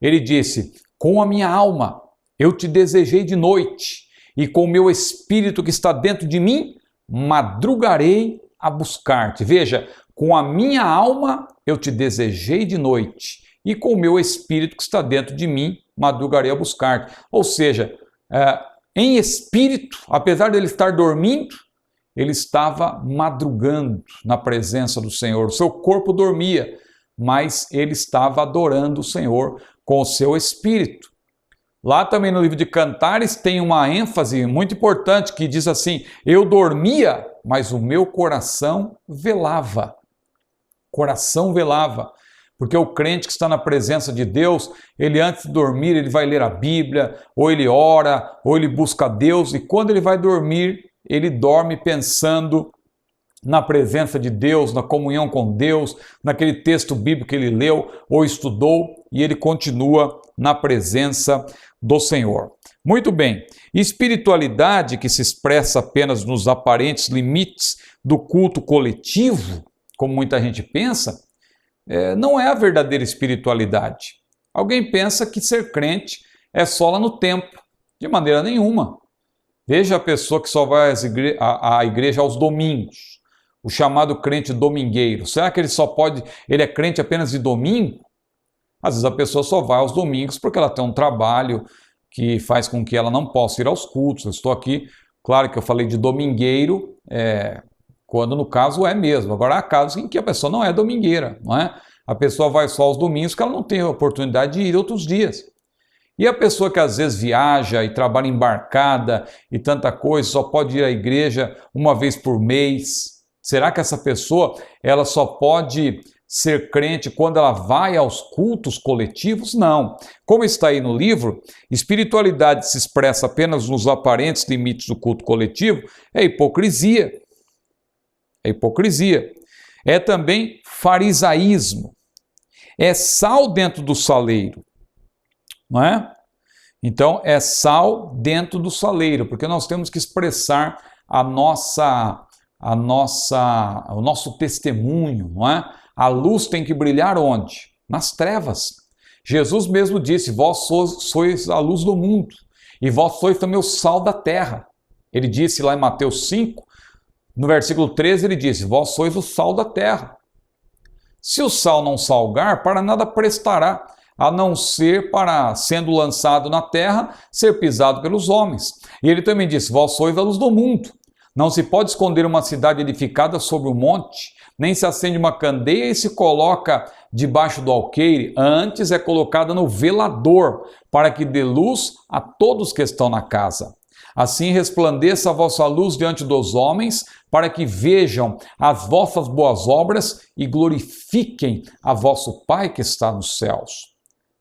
Ele disse: com a minha alma eu te desejei de noite, e com o meu espírito que está dentro de mim, madrugarei a buscar-te. Veja, com a minha alma eu te desejei de noite, e com o meu espírito que está dentro de mim, madrugarei a buscar-te. Ou seja, em espírito, apesar de ele estar dormindo, ele estava madrugando na presença do Senhor. O seu corpo dormia, mas ele estava adorando o Senhor com o seu espírito. Lá também no livro de Cantares tem uma ênfase muito importante que diz assim: eu dormia, mas o meu coração velava. Coração velava. Porque o crente que está na presença de Deus, ele antes de dormir, ele vai ler a Bíblia, ou ele ora, ou ele busca Deus, e quando ele vai dormir, ele dorme pensando na presença de Deus, na comunhão com Deus, naquele texto bíblico que ele leu ou estudou, e ele continua na presença do Senhor. Muito bem, espiritualidade que se expressa apenas nos aparentes limites do culto coletivo, como muita gente pensa, não é a verdadeira espiritualidade. Alguém pensa que ser crente é só lá no templo. De maneira nenhuma. Veja a pessoa que só vai à igreja aos domingos, o chamado crente domingueiro. Será que ele é crente apenas de domingo? Às vezes a pessoa só vai aos domingos porque ela tem um trabalho que faz com que ela não possa ir aos cultos. Eu estou aqui, claro que eu falei de domingueiro, quando no caso é mesmo. Agora há casos em que a pessoa não é domingueira, não é? A pessoa vai só aos domingos porque ela não tem a oportunidade de ir outros dias. E a pessoa que às vezes viaja e trabalha embarcada e tanta coisa, só pode ir à igreja uma vez por mês. Será que essa pessoa ela só pode ser crente quando ela vai aos cultos coletivos? Não. Como está aí no livro, espiritualidade se expressa apenas nos aparentes limites do culto coletivo, é hipocrisia. É hipocrisia. É também farisaísmo. É sal dentro do saleiro, não é? Então, é sal dentro do saleiro, porque nós temos que expressar o nosso testemunho, não é? A luz tem que brilhar onde? Nas trevas. Jesus mesmo disse, vós sois a luz do mundo, e vós sois também o sal da terra. Ele disse lá em Mateus 5, no versículo 13, ele disse, vós sois o sal da terra. Se o sal não salgar, para nada prestará, a não ser para, sendo lançado na terra, ser pisado pelos homens. E ele também disse, vós sois a luz do mundo. Não se pode esconder uma cidade edificada sobre um monte, nem se acende uma candeia e se coloca debaixo do alqueire, antes é colocada no velador, para que dê luz a todos que estão na casa. Assim resplandeça a vossa luz diante dos homens, para que vejam as vossas boas obras e glorifiquem a vosso Pai que está nos céus.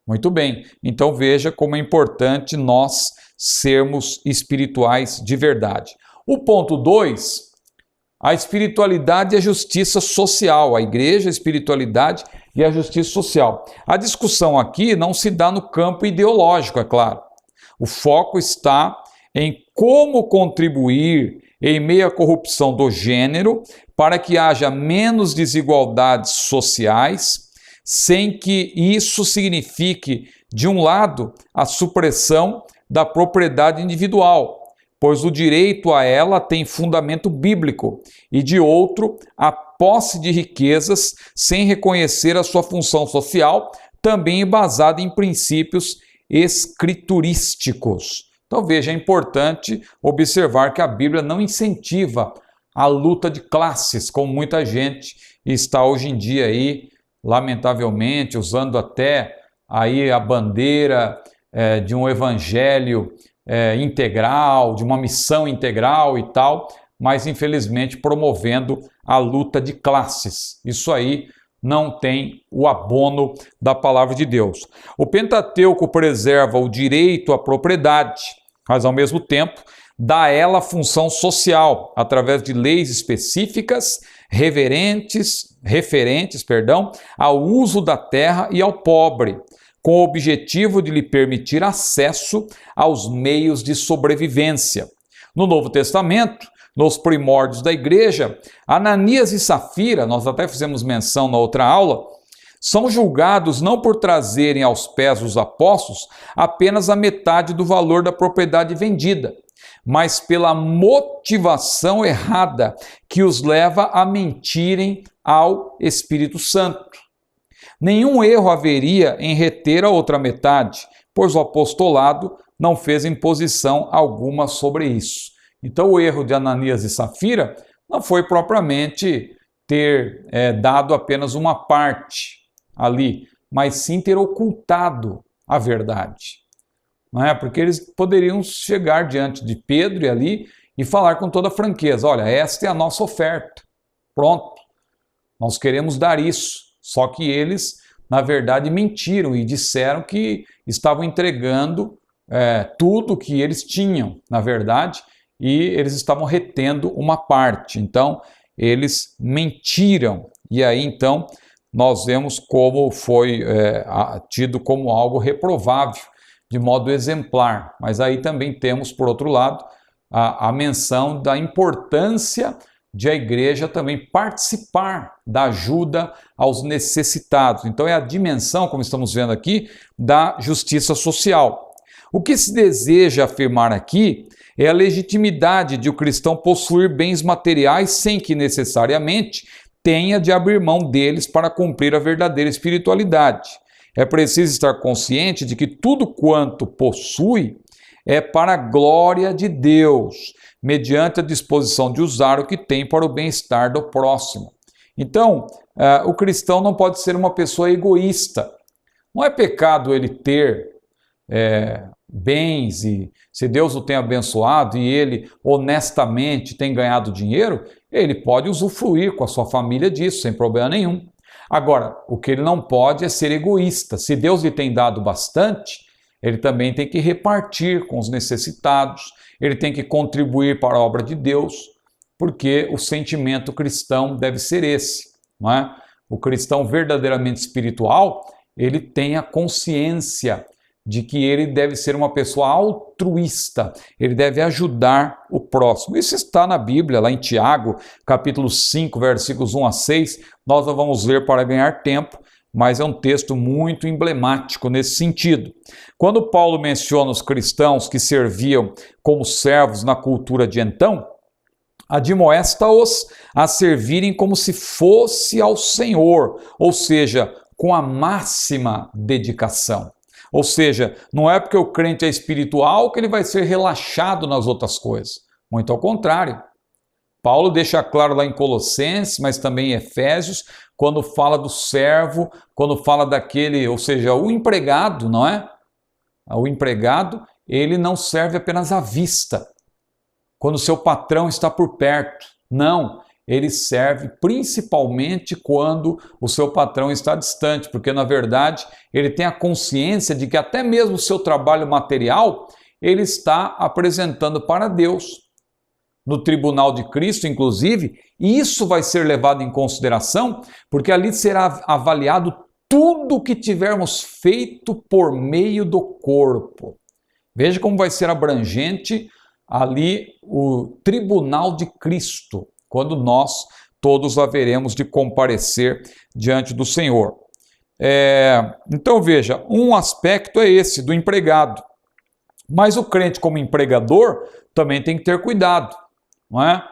Muito bem, então veja como é importante nós sermos espirituais de verdade. O ponto 2, a espiritualidade e a justiça social, a igreja, a espiritualidade e a justiça social. A discussão aqui não se dá no campo ideológico, é claro. O foco está em como contribuir em meio à corrupção do gênero para que haja menos desigualdades sociais, sem que isso signifique, de um lado, a supressão da propriedade individual, pois o direito a ela tem fundamento bíblico, e de outro, a posse de riquezas sem reconhecer a sua função social, também embasada em princípios escriturísticos. Então veja, é importante observar que a Bíblia não incentiva a luta de classes, como muita gente está hoje em dia aí, lamentavelmente, usando até aí a bandeira de um evangelho integral, de uma missão integral e tal, mas infelizmente promovendo a luta de classes. Isso aí não tem o abono da palavra de Deus. O Pentateuco preserva o direito à propriedade, mas ao mesmo tempo dá a ela função social, através de leis específicas, referentes ao uso da terra e ao pobre, com o objetivo de lhe permitir acesso aos meios de sobrevivência. No Novo Testamento, nos primórdios da igreja, Ananias e Safira, nós até fizemos menção na outra aula, são julgados não por trazerem aos pés dos apóstolos apenas a metade do valor da propriedade vendida, mas pela motivação errada que os leva a mentirem ao Espírito Santo. Nenhum erro haveria em reter a outra metade, pois o apostolado não fez imposição alguma sobre isso. Então o erro de Ananias e Safira não foi propriamente ter dado apenas uma parte ali, mas sim ter ocultado a verdade. Não é? Porque eles poderiam chegar diante de Pedro e ali e falar com toda franqueza, olha, esta é a nossa oferta, pronto, nós queremos dar isso. Só que eles, na verdade, mentiram e disseram que estavam entregando tudo que eles tinham, na verdade, e eles estavam retendo uma parte. Então, eles mentiram. E aí, então, nós vemos como foi tido como algo reprovável, de modo exemplar. Mas aí também temos, por outro lado, a menção da importância de a igreja também participar da ajuda aos necessitados. Então é a dimensão, como estamos vendo aqui, da justiça social. O que se deseja afirmar aqui é a legitimidade de o cristão possuir bens materiais sem que necessariamente tenha de abrir mão deles para cumprir a verdadeira espiritualidade. É preciso estar consciente de que tudo quanto possui é para a glória de Deus, mediante a disposição de usar o que tem para o bem-estar do próximo. Então, o cristão não pode ser uma pessoa egoísta. Não é pecado ele ter bens e se Deus o tem abençoado e ele honestamente tem ganhado dinheiro, ele pode usufruir com a sua família disso, sem problema nenhum. Agora, o que ele não pode é ser egoísta. Se Deus lhe tem dado bastante, ele também tem que repartir com os necessitados, ele tem que contribuir para a obra de Deus, porque o sentimento cristão deve ser esse, não é? O cristão verdadeiramente espiritual, ele tem a consciência de que ele deve ser uma pessoa altruísta, ele deve ajudar o próximo. Isso está na Bíblia, lá em Tiago, capítulo 5, versículos 1 a 6, nós não vamos ler para ganhar tempo, mas é um texto muito emblemático nesse sentido. Quando Paulo menciona os cristãos que serviam como servos na cultura de então, admoesta-os a servirem como se fosse ao Senhor, ou seja, com a máxima dedicação. Ou seja, não é porque o crente é espiritual que ele vai ser relaxado nas outras coisas. Muito ao contrário. Paulo deixa claro lá em Colossenses, mas também em Efésios, quando fala do servo, quando fala daquele, ou seja, o empregado, não é? O empregado, ele não serve apenas à vista, quando o seu patrão está por perto. Não, ele serve principalmente quando o seu patrão está distante, porque na verdade ele tem a consciência de que até mesmo o seu trabalho material ele está apresentando para Deus. No tribunal de Cristo, inclusive, isso vai ser levado em consideração, porque ali será avaliado tudo o que tivermos feito por meio do corpo. Veja como vai ser abrangente ali o tribunal de Cristo, quando nós todos haveremos de comparecer diante do Senhor. Então veja, um aspecto é esse do empregado, mas o crente como empregador também tem que ter cuidado, não é?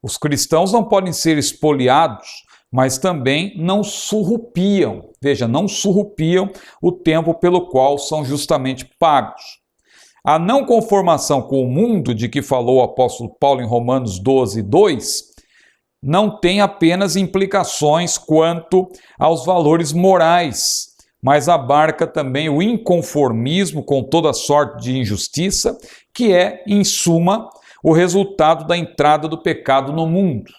Os cristãos não podem ser espoliados, mas também não surrupiam, veja, não surrupiam o tempo pelo qual são justamente pagos. A não conformação com o mundo de que falou o apóstolo Paulo em Romanos 12, 2, não tem apenas implicações quanto aos valores morais, mas abarca também o inconformismo com toda sorte de injustiça, que é, em suma, o resultado da entrada do pecado no mundo.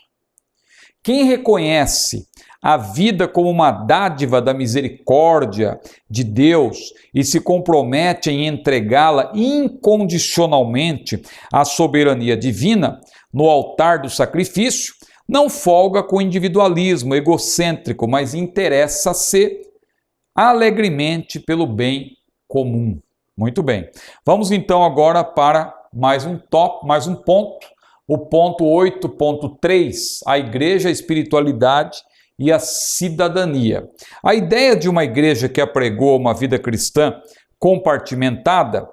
Quem reconhece a vida como uma dádiva da misericórdia de Deus e se compromete em entregá-la incondicionalmente à soberania divina no altar do sacrifício, não folga com o individualismo egocêntrico, mas interessa-se alegremente pelo bem comum. Muito bem. Vamos então agora para mais um ponto, o ponto 8.3, a igreja, a espiritualidade e a cidadania. A ideia de uma igreja que apregou uma vida cristã compartimentada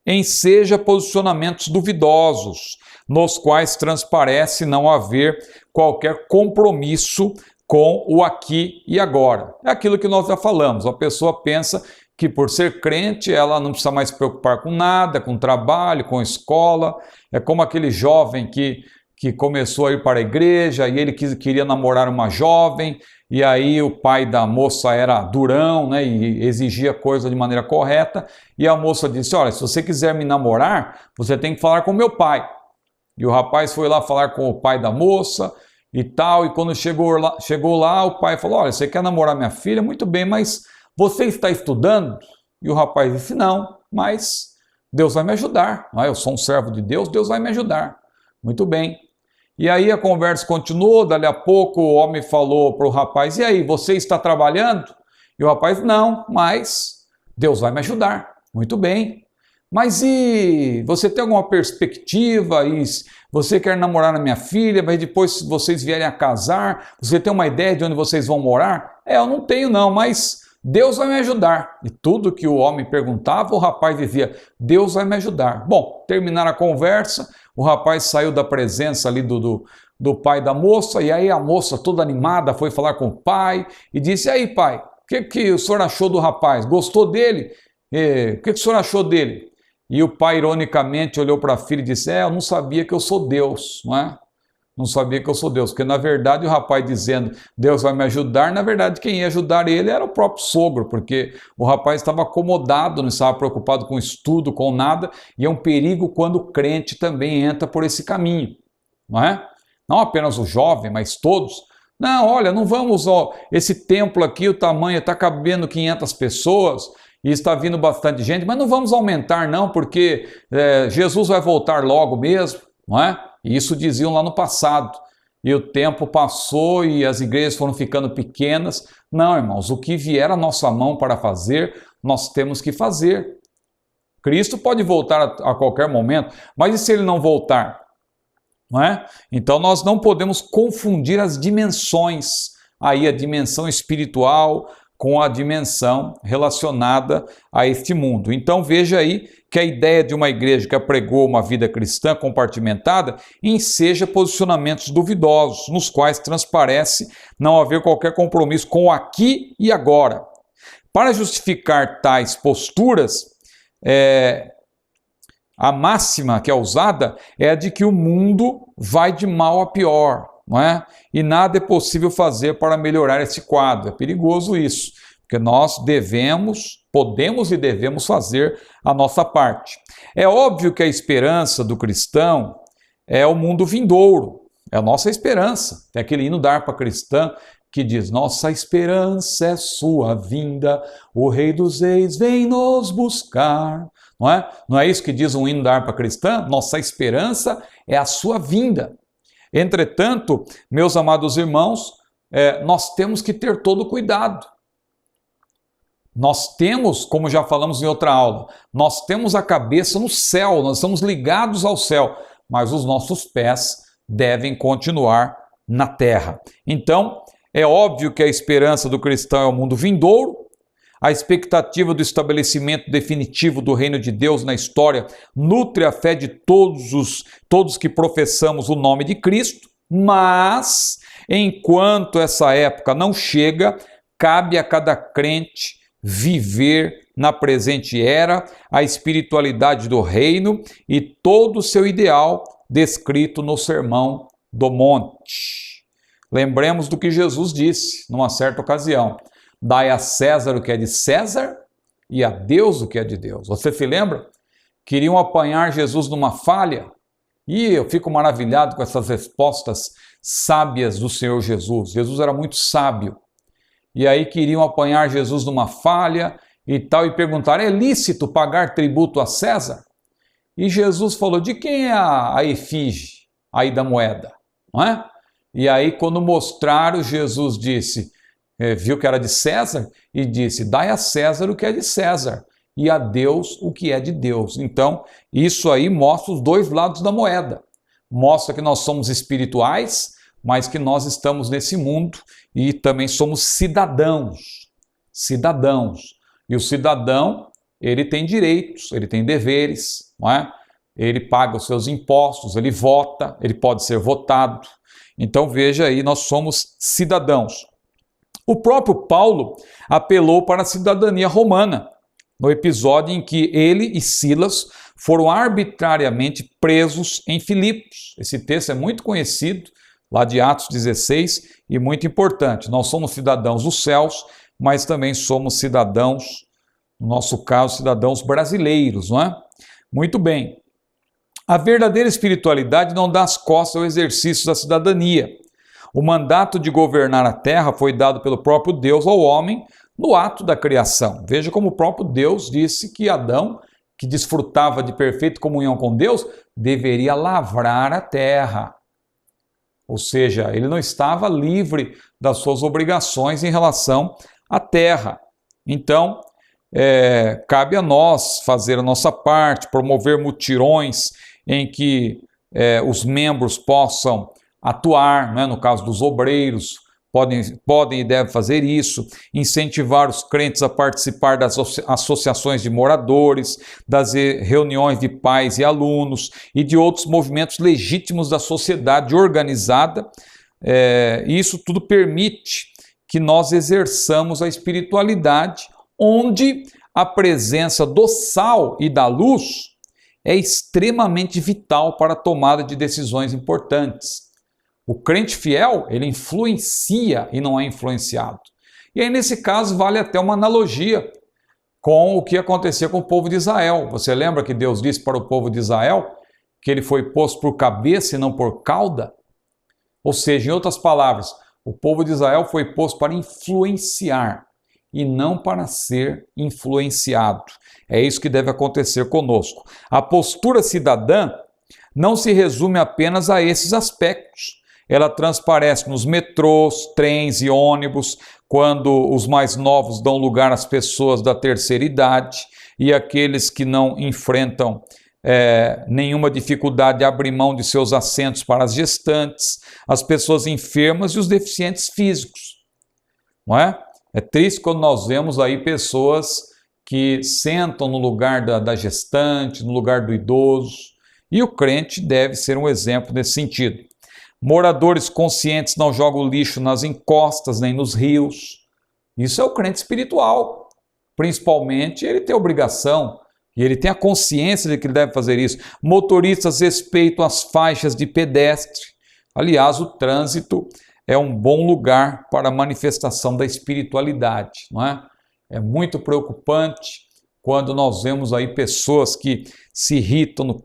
enseja posicionamentos duvidosos, nos quais transparece não haver qualquer compromisso com o aqui e agora. É aquilo que nós já falamos, a pessoa pensa que por ser crente ela não precisa mais se preocupar com nada, com trabalho, com escola. É como aquele jovem que começou a ir para a igreja e ele queria namorar uma jovem, e aí o pai da moça era durão, né, e exigia coisa de maneira correta, e a moça disse, olha, se você quiser me namorar, você tem que falar com meu pai. E o rapaz foi lá falar com o pai da moça e tal, e quando chegou lá o pai falou, olha, você quer namorar minha filha? Muito bem, mas você está estudando? E o rapaz disse, não, mas Deus vai me ajudar, não é? Eu sou um servo de Deus, Deus vai me ajudar. Muito bem. E aí a conversa continuou, dali a pouco o homem falou para o rapaz, e aí, você está trabalhando? E o rapaz, não, mas Deus vai me ajudar. Muito bem. Mas e você tem alguma perspectiva? E você quer namorar a minha filha, mas depois se vocês vierem a casar, você tem uma ideia de onde vocês vão morar? Eu não tenho não, mas Deus vai me ajudar. E tudo que o homem perguntava, o rapaz dizia, Deus vai me ajudar. Bom, terminaram a conversa, o rapaz saiu da presença ali do pai da moça, e aí a moça toda animada foi falar com o pai e disse, e aí pai, o que o senhor achou do rapaz? Gostou dele? O que o senhor achou dele? E o pai ironicamente olhou para a filha e disse, eu não sabia que eu sou Deus, não é? Não sabia que eu sou Deus, porque na verdade o rapaz dizendo Deus vai me ajudar, na verdade quem ia ajudar ele era o próprio sogro, porque o rapaz estava acomodado, não estava preocupado com estudo, com nada, e é um perigo quando o crente também entra por esse caminho, não é? Não apenas o jovem, mas todos. Não, olha, não vamos, ó, esse templo aqui, o tamanho está cabendo 500 pessoas e está vindo bastante gente, mas não vamos aumentar não, porque Jesus vai voltar logo mesmo, não é? E isso diziam lá no passado. E o tempo passou e as igrejas foram ficando pequenas. Não, irmãos, o que vier à nossa mão para fazer, nós temos que fazer. Cristo pode voltar a qualquer momento, mas e se ele não voltar? Não é? Então nós não podemos confundir as dimensões, aí a dimensão espiritual com a dimensão relacionada a este mundo. Então veja aí que a ideia de uma igreja que apregou uma vida cristã compartimentada enseja posicionamentos duvidosos, nos quais transparece não haver qualquer compromisso com o aqui e agora. Para justificar tais posturas, a máxima que é usada é a de que o mundo vai de mal a pior, não é? E nada é possível fazer para melhorar esse quadro. É perigoso isso, porque nós podemos e devemos fazer a nossa parte. É óbvio que a esperança do cristão é o mundo vindouro, é a nossa esperança. Tem aquele hino da harpa cristã que diz: nossa esperança é sua vinda, o Rei dos Reis vem nos buscar. Não é? Não é isso que diz um hino da harpa cristã? Nossa esperança é a sua vinda. Entretanto, meus amados irmãos, nós temos que ter todo cuidado. Nós temos, como já falamos em outra aula, nós temos a cabeça no céu, nós estamos ligados ao céu, mas os nossos pés devem continuar na terra. Então, é óbvio que a esperança do cristão é o mundo vindouro. A expectativa do estabelecimento definitivo do reino de Deus na história nutre a fé de todos que professamos o nome de Cristo, mas, enquanto essa época não chega, cabe a cada crente viver na presente era a espiritualidade do reino e todo o seu ideal descrito no Sermão do Monte. Lembremos do que Jesus disse numa certa ocasião: dai a César o que é de César e a Deus o que é de Deus. Você se lembra? Queriam apanhar Jesus numa falha? E eu fico maravilhado com essas respostas sábias do Senhor Jesus. Jesus era muito sábio. E aí queriam apanhar Jesus numa falha e tal, e perguntaram: é lícito pagar tributo a César? E Jesus falou: de quem é a efígie aí da moeda? Não é? E aí quando mostraram, Jesus disse, viu que era de César e disse: dai a César o que é de César e a Deus o que é de Deus. Então, isso aí mostra os dois lados da moeda. Mostra que nós somos espirituais, mas que nós estamos nesse mundo e também somos cidadãos. Cidadãos. E o cidadão, ele tem direitos, ele tem deveres, não é? Ele paga os seus impostos, ele vota, ele pode ser votado. Então, veja aí, nós somos cidadãos. O próprio Paulo apelou para a cidadania romana, no episódio em que ele e Silas foram arbitrariamente presos em Filipos. Esse texto é muito conhecido, lá de Atos 16, e muito importante. Nós somos cidadãos dos céus, mas também somos cidadãos, no nosso caso, cidadãos brasileiros, não é? Muito bem. A verdadeira espiritualidade não dá as costas ao exercício da cidadania. O mandato de governar a terra foi dado pelo próprio Deus ao homem no ato da criação. Veja como o próprio Deus disse que Adão, que desfrutava de perfeita comunhão com Deus, deveria lavrar a terra. Ou seja, ele não estava livre das suas obrigações em relação à terra. Então, cabe a nós fazer a nossa parte, promover mutirões em que os membros possam atuar, né? No caso dos obreiros, podem e devem fazer isso, incentivar os crentes a participar das associações de moradores, das reuniões de pais e alunos e de outros movimentos legítimos da sociedade organizada. E isso tudo permite que nós exerçamos a espiritualidade, onde a presença do sal e da luz é extremamente vital para a tomada de decisões importantes. O crente fiel, ele influencia e não é influenciado. E aí, nesse caso, vale até uma analogia com o que acontecia com o povo de Israel. Você lembra que Deus disse para o povo de Israel que ele foi posto por cabeça e não por cauda? Ou seja, em outras palavras, O povo de Israel foi posto para influenciar e não para ser influenciado. É isso que deve acontecer conosco. A postura cidadã não se resume apenas a esses aspectos. Ela transparece nos metrôs, trens e ônibus, quando os mais novos dão lugar às pessoas da terceira idade e aqueles que não enfrentam nenhuma dificuldade abrem mão de seus assentos para as gestantes, as pessoas enfermas e os deficientes físicos. Não é? É triste quando nós vemos aí pessoas que sentam no lugar da gestante, no lugar do idoso, e o crente deve ser um exemplo nesse sentido. Moradores conscientes não jogam lixo nas encostas nem nos rios. Isso é o crente espiritual. Principalmente, ele tem a obrigação e ele tem a consciência de que ele deve fazer isso. Motoristas respeitam as faixas de pedestre. Aliás, o trânsito é um bom lugar para a manifestação da espiritualidade, não é? É muito preocupante quando nós vemos aí pessoas que se irritam no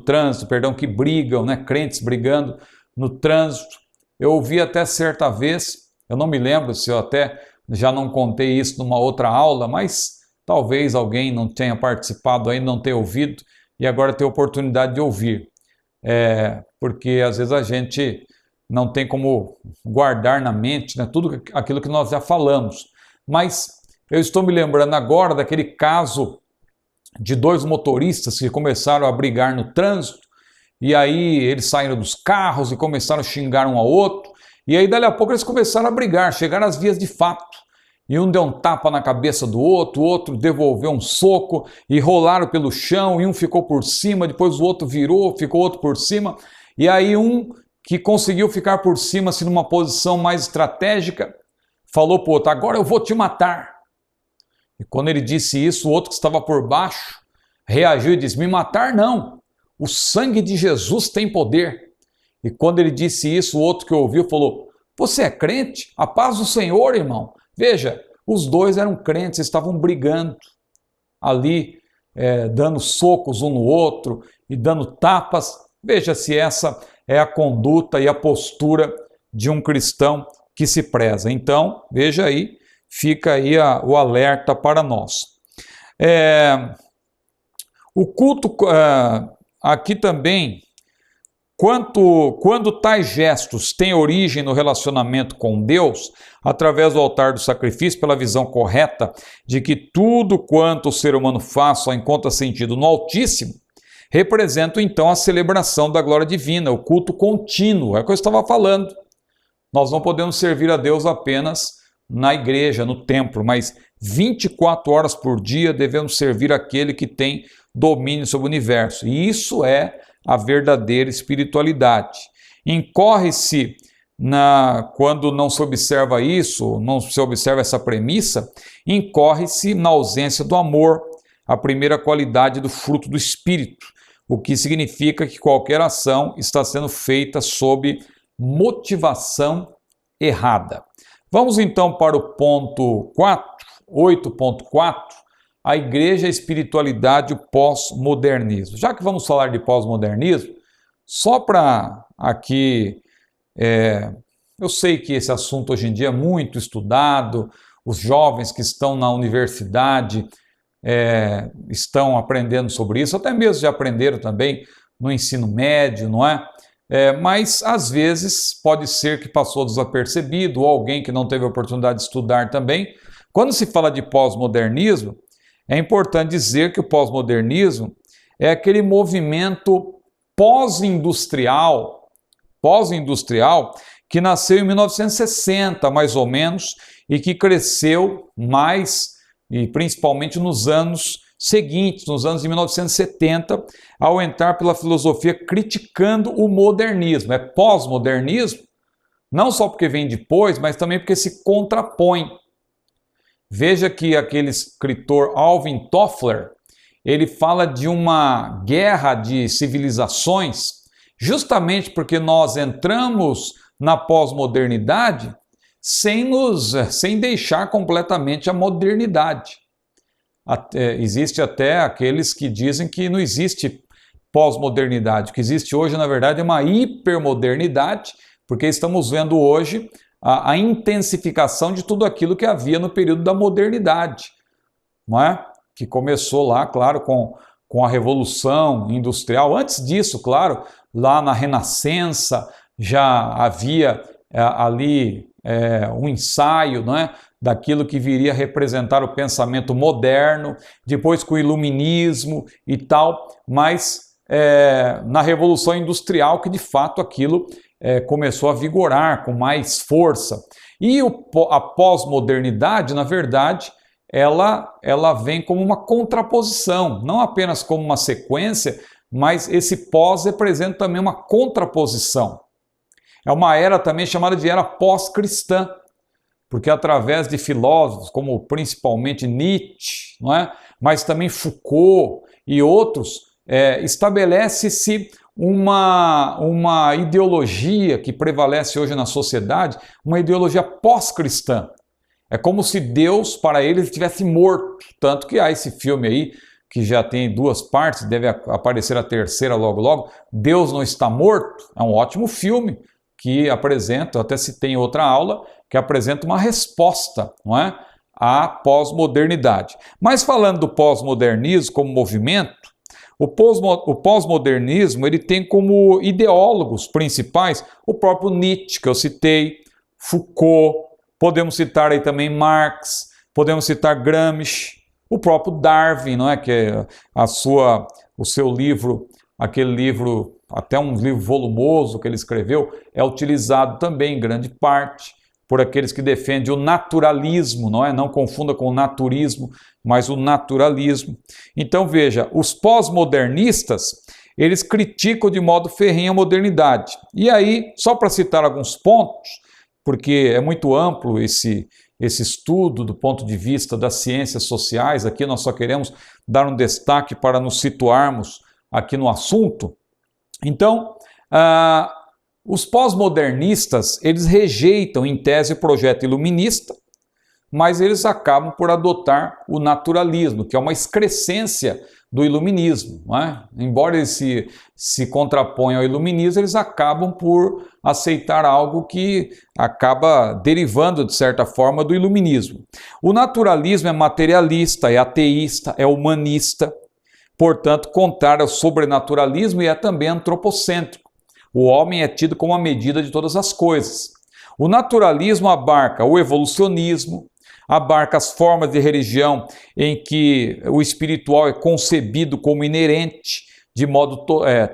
trânsito, que brigam, né? Crentes brigando no trânsito. Eu ouvi até certa vez, eu não me lembro se eu até já não contei isso numa outra aula, mas talvez alguém não tenha participado aí, não tenha ouvido e agora tem a oportunidade de ouvir. Porque às vezes a gente não tem como guardar na mente, né, tudo aquilo que nós já falamos. Mas eu estou me lembrando agora daquele caso de 2 motoristas que começaram a brigar no trânsito, e aí eles saíram dos carros e começaram a xingar um ao outro, e aí dali a pouco eles começaram a brigar, chegaram às vias de fato, e um deu um tapa na cabeça do outro, o outro devolveu um soco, e rolaram pelo chão, e um ficou por cima, depois o outro virou, ficou outro por cima, e aí um que conseguiu ficar por cima, assim, numa posição mais estratégica, falou para o outro: agora eu vou te matar. E quando ele disse isso, o outro que estava por baixo reagiu e disse: me matar não, o sangue de Jesus tem poder. E quando ele disse isso, o outro que ouviu falou: você é crente? A paz do Senhor, irmão. Veja, os dois eram crentes, estavam brigando ali, dando socos um no outro e dando tapas. Veja se essa é a conduta e a postura de um cristão que se preza. Então, veja aí, fica aí o alerta para nós. O culto aqui também, quando tais gestos têm origem no relacionamento com Deus, através do altar do sacrifício, pela visão correta de que tudo quanto o ser humano faz só encontra sentido no Altíssimo, representam então a celebração da glória divina, o culto contínuo, é o que eu estava falando. Nós não podemos servir a Deus apenas na igreja, no templo, mas 24 horas por dia devemos servir aquele que tem domínio sobre o universo. E isso é a verdadeira espiritualidade. Incorre-se, quando não se observa isso, não se observa essa premissa, incorre-se na ausência do amor, a primeira qualidade do fruto do Espírito, o que significa que qualquer ação está sendo feita sob motivação errada. Vamos então para o ponto 4, 8.4, a igreja, a espiritualidade e o pós-modernismo. Já que vamos falar de pós-modernismo, só para aqui, eu sei que esse assunto hoje em dia é muito estudado, os jovens que estão na universidade estão aprendendo sobre isso, até mesmo já aprenderam também no ensino médio, não é? Mas às vezes pode ser que passou desapercebido, ou alguém que não teve a oportunidade de estudar também. Quando se fala de pós-modernismo, é importante dizer que o pós-modernismo é aquele movimento pós-industrial que nasceu em 1960, mais ou menos, e que cresceu mais, e principalmente nos anos seguintes, nos anos de 1970, ao entrar pela filosofia criticando o modernismo. É pós-modernismo, não só porque vem depois, mas também porque se contrapõe. Veja que aquele escritor Alvin Toffler, ele fala de uma guerra de civilizações, justamente porque nós entramos na pós-modernidade sem deixar completamente a modernidade. Existe até aqueles que dizem que não existe pós-modernidade. O que existe hoje, na verdade, é uma hipermodernidade, porque estamos vendo hoje a intensificação de tudo aquilo que havia no período da modernidade, não é? Que começou lá, claro, com a Revolução Industrial. Antes disso, claro, lá na Renascença já havia ali um ensaio, não é? Daquilo que viria a representar o pensamento moderno, depois com o Iluminismo e tal, mas na Revolução Industrial que de fato aquilo começou a vigorar com mais força. E a pós-modernidade, na verdade, ela vem como uma contraposição, não apenas como uma sequência, mas esse pós representa também uma contraposição. É uma era também chamada de era pós-cristã, porque através de filósofos como principalmente Nietzsche, não é? Mas também Foucault e outros, estabelece-se uma ideologia que prevalece hoje na sociedade, uma ideologia pós-cristã. É como se Deus, para eles, estivesse morto. Tanto que há esse filme aí, que já tem 2 partes, deve aparecer a terceira logo logo, Deus Não Está Morto. É um ótimo filme que apresenta, até citei em outra aula, que apresenta uma resposta, não é, à pós-modernidade. Mas falando do pós-modernismo como movimento, o pós-modernismo ele tem como ideólogos principais o próprio Nietzsche, que eu citei, Foucault, podemos citar aí também Marx, podemos citar Gramsci, o próprio Darwin, não é? Que o seu livro, aquele livro, até um livro volumoso que ele escreveu, é utilizado também em grande parte por aqueles que defendem o naturalismo, não é? Não confunda com o naturismo, mas o naturalismo. Então veja, os pós-modernistas, eles criticam de modo ferrenho a modernidade. E aí, só para citar alguns pontos, porque é muito amplo esse estudo do ponto de vista das ciências sociais, aqui nós só queremos dar um destaque para nos situarmos aqui no assunto. Então, os pós-modernistas, eles rejeitam em tese o projeto iluminista, mas eles acabam por adotar o naturalismo, que é uma excrescência do iluminismo, não é? Embora eles se contraponham ao iluminismo, eles acabam por aceitar algo que acaba derivando, de certa forma, do iluminismo. O naturalismo é materialista, é ateísta, é humanista, portanto, contrário ao sobrenaturalismo e é também antropocêntrico. O homem é tido como a medida de todas as coisas. O naturalismo abarca o evolucionismo, abarca as formas de religião em que o espiritual é concebido como inerente, de modo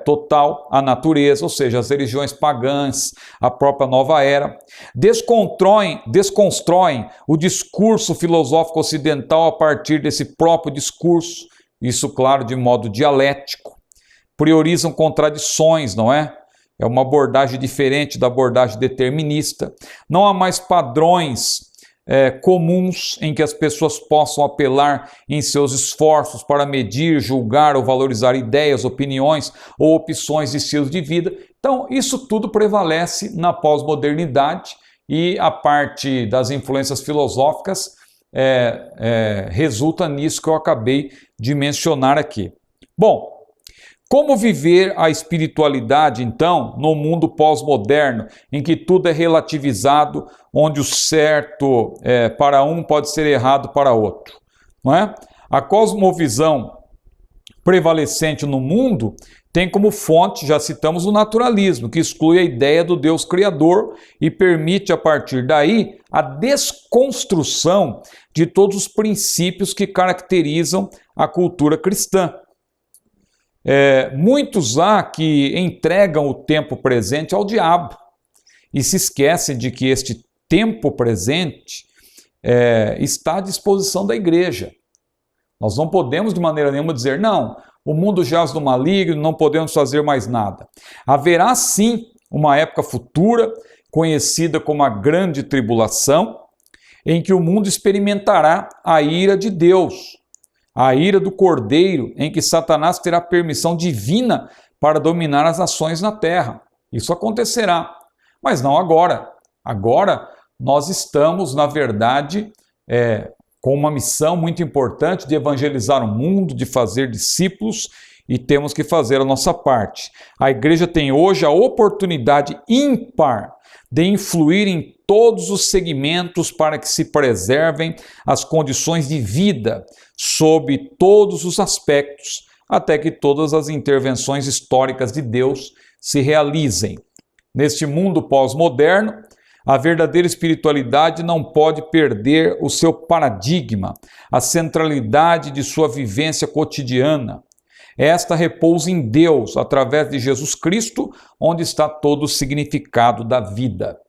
total, à natureza, ou seja, as religiões pagãs, a própria nova era. Desconstroem o discurso filosófico ocidental a partir desse próprio discurso, isso, claro, de modo dialético. Priorizam contradições, não é? É uma abordagem diferente da abordagem determinista. Não há mais padrões comuns em que as pessoas possam apelar em seus esforços para medir, julgar ou valorizar ideias, opiniões ou opções de estilos de vida. Então, isso tudo prevalece na pós-modernidade e a parte das influências filosóficas resulta nisso que eu acabei de mencionar aqui. Bom, como viver a espiritualidade, então, no mundo pós-moderno, em que tudo é relativizado, onde o certo para um pode ser errado para outro, não é? A cosmovisão prevalecente no mundo tem como fonte, já citamos, o naturalismo, que exclui a ideia do Deus Criador e permite, a partir daí, a desconstrução de todos os princípios que caracterizam a cultura cristã. Muitos há que entregam o tempo presente ao diabo e se esquecem de que este tempo presente está à disposição da igreja. Nós não podemos de maneira nenhuma dizer, não, o mundo jaz no maligno, não podemos fazer mais nada. Haverá sim uma época futura, conhecida como a grande tribulação, em que o mundo experimentará a ira de Deus, a ira do Cordeiro, em que Satanás terá permissão divina para dominar as nações na terra. Isso acontecerá, mas não agora. Agora nós estamos, na verdade, com uma missão muito importante de evangelizar o mundo, de fazer discípulos e temos que fazer a nossa parte. A igreja tem hoje a oportunidade ímpar de influir em todos os segmentos para que se preservem as condições de vida sob todos os aspectos, até que todas as intervenções históricas de Deus se realizem. Neste mundo pós-moderno, a verdadeira espiritualidade não pode perder o seu paradigma, a centralidade de sua vivência cotidiana. Esta repousa em Deus, através de Jesus Cristo, onde está todo o significado da vida.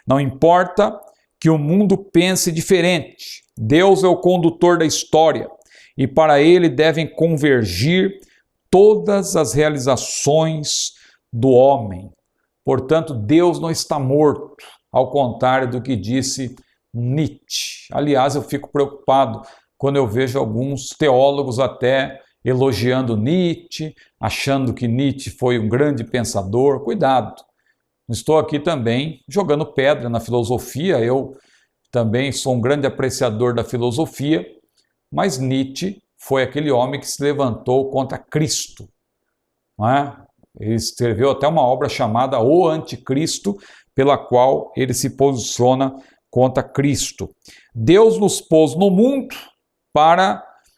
Não importa que o mundo pense diferente, Deus é o condutor da história e para ele devem convergir todas as realizações do homem. Portanto, Deus não está morto, ao contrário do que disse Nietzsche. Aliás, eu fico preocupado quando eu vejo alguns teólogos até elogiando Nietzsche, achando que Nietzsche foi um grande pensador. Cuidado, não estou aqui também jogando pedra na filosofia, eu também sou um grande apreciador da filosofia, mas Nietzsche foi aquele homem que se levantou contra Cristo, não é? Ele escreveu até uma obra chamada O Anticristo, pela qual ele se posiciona contra Cristo. Deus nos pôs no mundo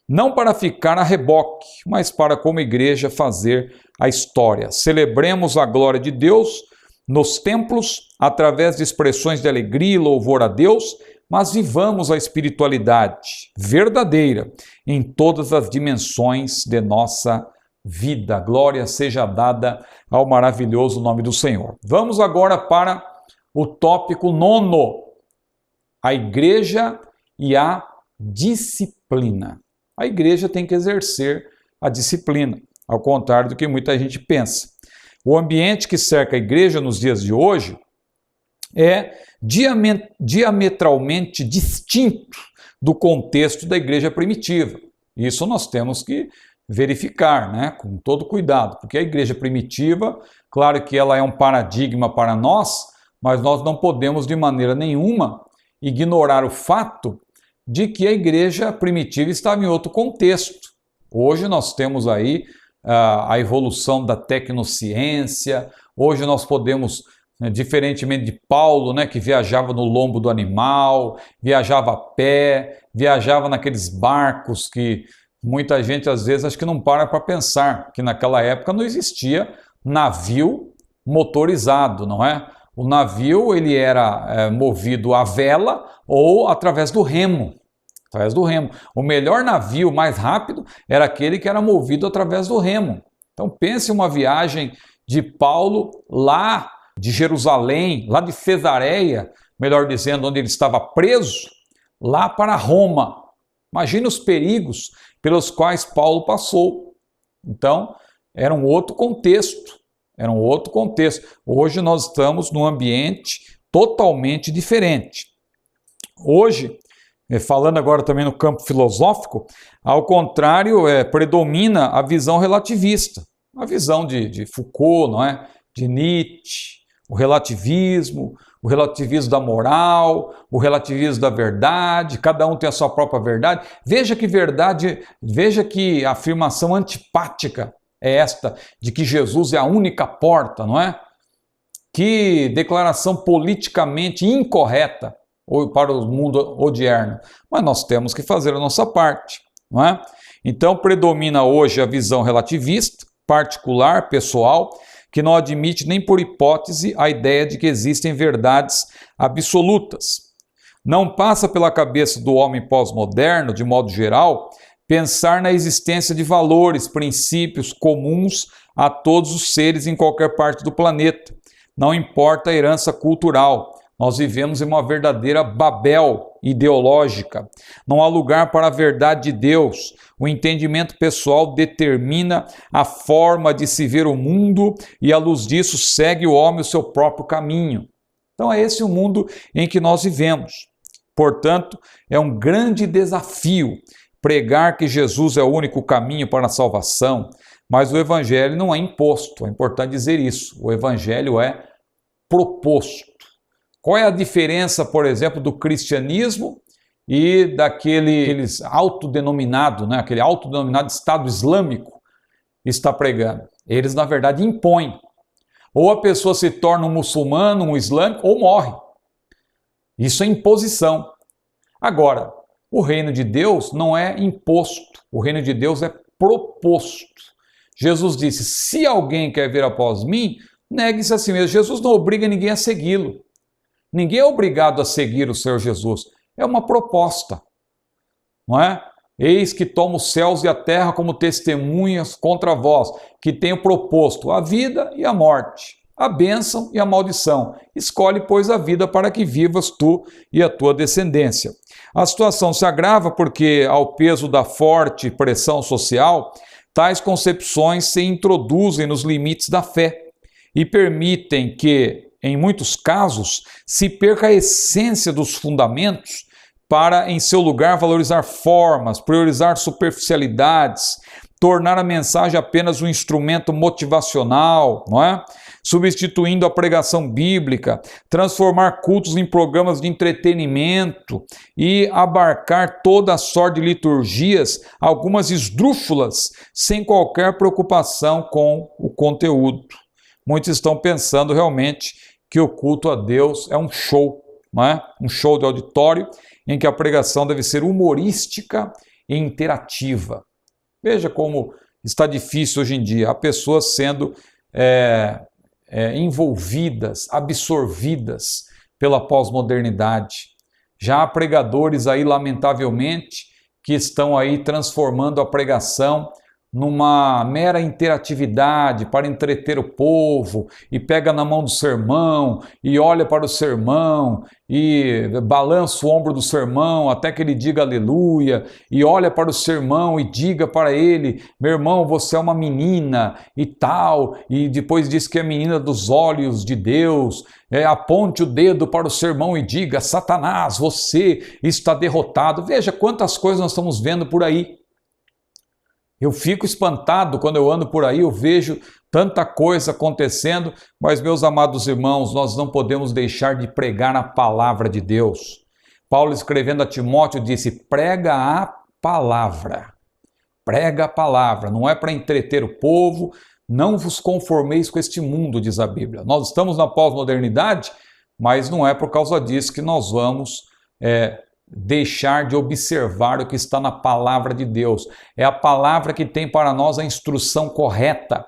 não para ficar a reboque, mas para, como igreja, fazer a história. Celebremos a glória de Deus nos templos, através de expressões de alegria e louvor a Deus, mas vivamos a espiritualidade verdadeira em todas as dimensões de nossa vida. Glória seja dada ao maravilhoso nome do Senhor. Vamos agora para o tópico 9, a igreja e a disciplina. A igreja tem que exercer a disciplina, ao contrário do que muita gente pensa. O ambiente que cerca a igreja nos dias de hoje é diametralmente distinto do contexto da igreja primitiva. Isso nós temos que verificar, né, com todo cuidado, porque a igreja primitiva, claro que ela é um paradigma para nós, mas nós não podemos de maneira nenhuma ignorar o fato de que a igreja primitiva estava em outro contexto. Hoje nós temos aí a evolução da tecnociência, hoje nós podemos, diferentemente de Paulo, né, que viajava no lombo do animal, viajava a pé, viajava naqueles barcos que muita gente às vezes acho que não para pensar, que naquela época não existia navio motorizado, não é? O navio ele era movido à vela ou através do remo. O melhor navio mais rápido era aquele que era movido através do remo. Então pense uma viagem de Paulo lá de Jerusalém, lá de Cesareia, melhor dizendo, onde ele estava preso, lá para Roma. Imagine os perigos pelos quais Paulo passou. Então, era um outro contexto. Hoje nós estamos num ambiente totalmente diferente. Hoje, falando agora também no campo filosófico, ao contrário, predomina a visão relativista. A visão de Foucault, não é? De Nietzsche, o relativismo da moral, o relativismo da verdade, cada um tem a sua própria verdade. Veja que a afirmação antipática é esta, de que Jesus é a única porta, não é? Que declaração politicamente incorreta para o mundo odierno. Mas nós temos que fazer a nossa parte, não é? Então predomina hoje a visão relativista, particular, pessoal, que não admite nem por hipótese a ideia de que existem verdades absolutas. Não passa pela cabeça do homem pós-moderno, de modo geral, pensar na existência de valores, princípios comuns a todos os seres em qualquer parte do planeta. Não importa a herança cultural. Nós vivemos em uma verdadeira Babel ideológica. Não há lugar para a verdade de Deus. O entendimento pessoal determina a forma de se ver o mundo e, à luz disso, segue o homem o seu próprio caminho. Então é esse o mundo em que nós vivemos. Portanto, é um grande desafio pregar que Jesus é o único caminho para a salvação, mas o Evangelho não é imposto. É importante dizer isso. O Evangelho é proposto. Qual é a diferença, por exemplo, do cristianismo e daqueles autodenominado, né? Aquele autodenominado Estado Islâmico, está pregando. Eles, na verdade, impõem. Ou a pessoa se torna um muçulmano, um islâmico, ou morre. Isso é imposição. Agora, o reino de Deus não é imposto. O reino de Deus é proposto. Jesus disse, se alguém quer vir após mim, negue-se a si mesmo. Jesus não obriga ninguém a segui-lo. Ninguém é obrigado a seguir o Senhor Jesus. É uma proposta, não é? Eis que tomo os céus e a terra como testemunhas contra vós, que tenho proposto a vida e a morte, a bênção e a maldição. Escolhe, pois, a vida para que vivas tu e a tua descendência. A situação se agrava porque, ao peso da forte pressão social, tais concepções se introduzem nos limites da fé e permitem que, em muitos casos, se perca a essência dos fundamentos para, em seu lugar, valorizar formas, priorizar superficialidades, tornar a mensagem apenas um instrumento motivacional, não é? Substituindo a pregação bíblica, transformar cultos em programas de entretenimento e abarcar toda a sorte de liturgias, algumas esdrúxulas, sem qualquer preocupação com o conteúdo. Muitos estão pensando realmente que o culto a Deus é um show, não é? Um show de auditório em que a pregação deve ser humorística e interativa. Veja como está difícil hoje em dia, há pessoas sendo envolvidas, absorvidas pela pós-modernidade. Já há pregadores aí, lamentavelmente, que estão aí transformando a pregação numa mera interatividade para entreter o povo, e pega na mão do sermão, e olha para o sermão, e balança o ombro do sermão até que ele diga aleluia, e olha para o sermão e diga para ele, meu irmão, você é uma menina, e tal, e depois diz que é menina dos olhos de Deus, aponte o dedo para o sermão e diga, Satanás, você está derrotado. Veja quantas coisas nós estamos vendo por aí. Eu fico espantado quando eu ando por aí, eu vejo tanta coisa acontecendo, mas, meus amados irmãos, nós não podemos deixar de pregar a palavra de Deus. Paulo, escrevendo a Timóteo, disse, prega a palavra. Prega a palavra, não é para entreter o povo, não vos conformeis com este mundo, diz a Bíblia. Nós estamos na pós-modernidade, mas não é por causa disso que nós vamos deixar de observar o que está na palavra de Deus. É a palavra que tem para nós a instrução correta.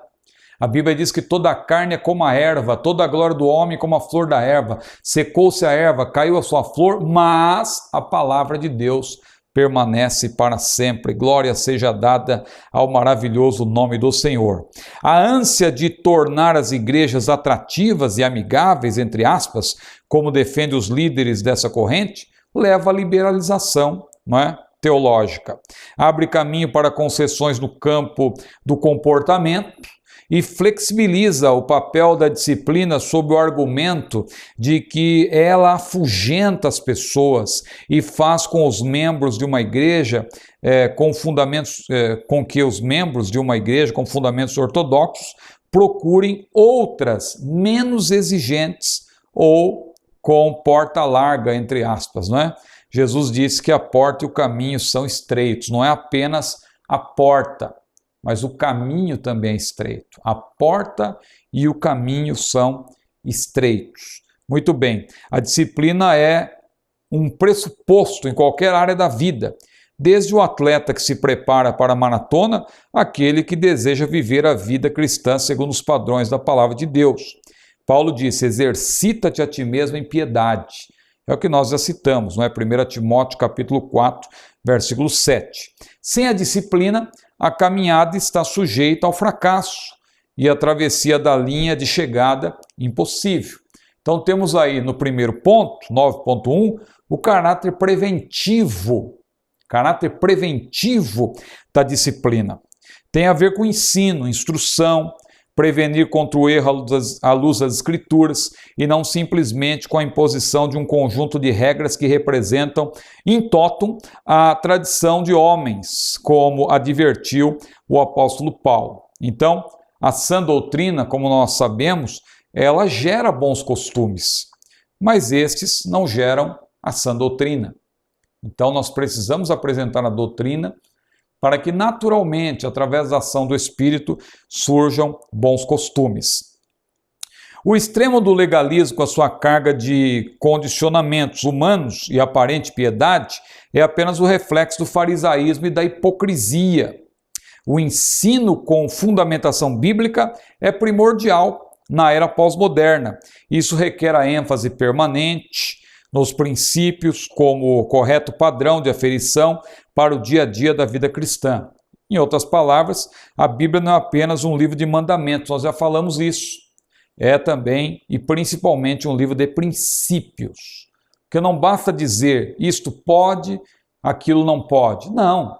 A Bíblia diz que toda a carne é como a erva, toda a glória do homem como a flor da erva. Secou-se a erva, caiu a sua flor, mas a palavra de Deus permanece para sempre. Glória seja dada ao maravilhoso nome do Senhor. A ânsia de tornar as igrejas atrativas e amigáveis, entre aspas, como defende os líderes dessa corrente, leva à liberalização, não é? Teológica. Abre caminho para concessões no campo do comportamento e flexibiliza o papel da disciplina sob o argumento de que ela afugenta as pessoas e faz com os membros de uma igreja com que os membros de uma igreja com fundamentos ortodoxos procurem outras menos exigentes ou com porta larga, entre aspas, não é? Jesus disse que a porta e o caminho são estreitos, não é apenas a porta, mas o caminho também é estreito. A porta e o caminho são estreitos. Muito bem, a disciplina é um pressuposto em qualquer área da vida, desde o atleta que se prepara para a maratona, aquele que deseja viver a vida cristã segundo os padrões da palavra de Deus. Paulo disse, exercita-te a ti mesmo em piedade. É o que nós já citamos, não é? 1 Timóteo capítulo 4, versículo 7. Sem a disciplina, a caminhada está sujeita ao fracasso e a travessia da linha de chegada impossível. Então temos aí no primeiro ponto, 9.1, o caráter preventivo da disciplina. Tem a ver com ensino, instrução, prevenir contra o erro à luz das Escrituras e não simplesmente com a imposição de um conjunto de regras que representam in totum a tradição de homens, como advertiu o apóstolo Paulo. Então, a sã doutrina, como nós sabemos, ela gera bons costumes, mas estes não geram a sã doutrina. Então, nós precisamos apresentar a doutrina para que naturalmente, através da ação do Espírito, surjam bons costumes. O extremo do legalismo, com a sua carga de condicionamentos humanos e aparente piedade, é apenas o reflexo do farisaísmo e da hipocrisia. O ensino com fundamentação bíblica é primordial na era pós-moderna. Isso requer a ênfase permanente nos princípios como o correto padrão de aferição para o dia a dia da vida cristã. Em outras palavras, a Bíblia não é apenas um livro de mandamentos, nós já falamos isso. É também e principalmente um livro de princípios. Porque não basta dizer isto pode, aquilo não pode. Não.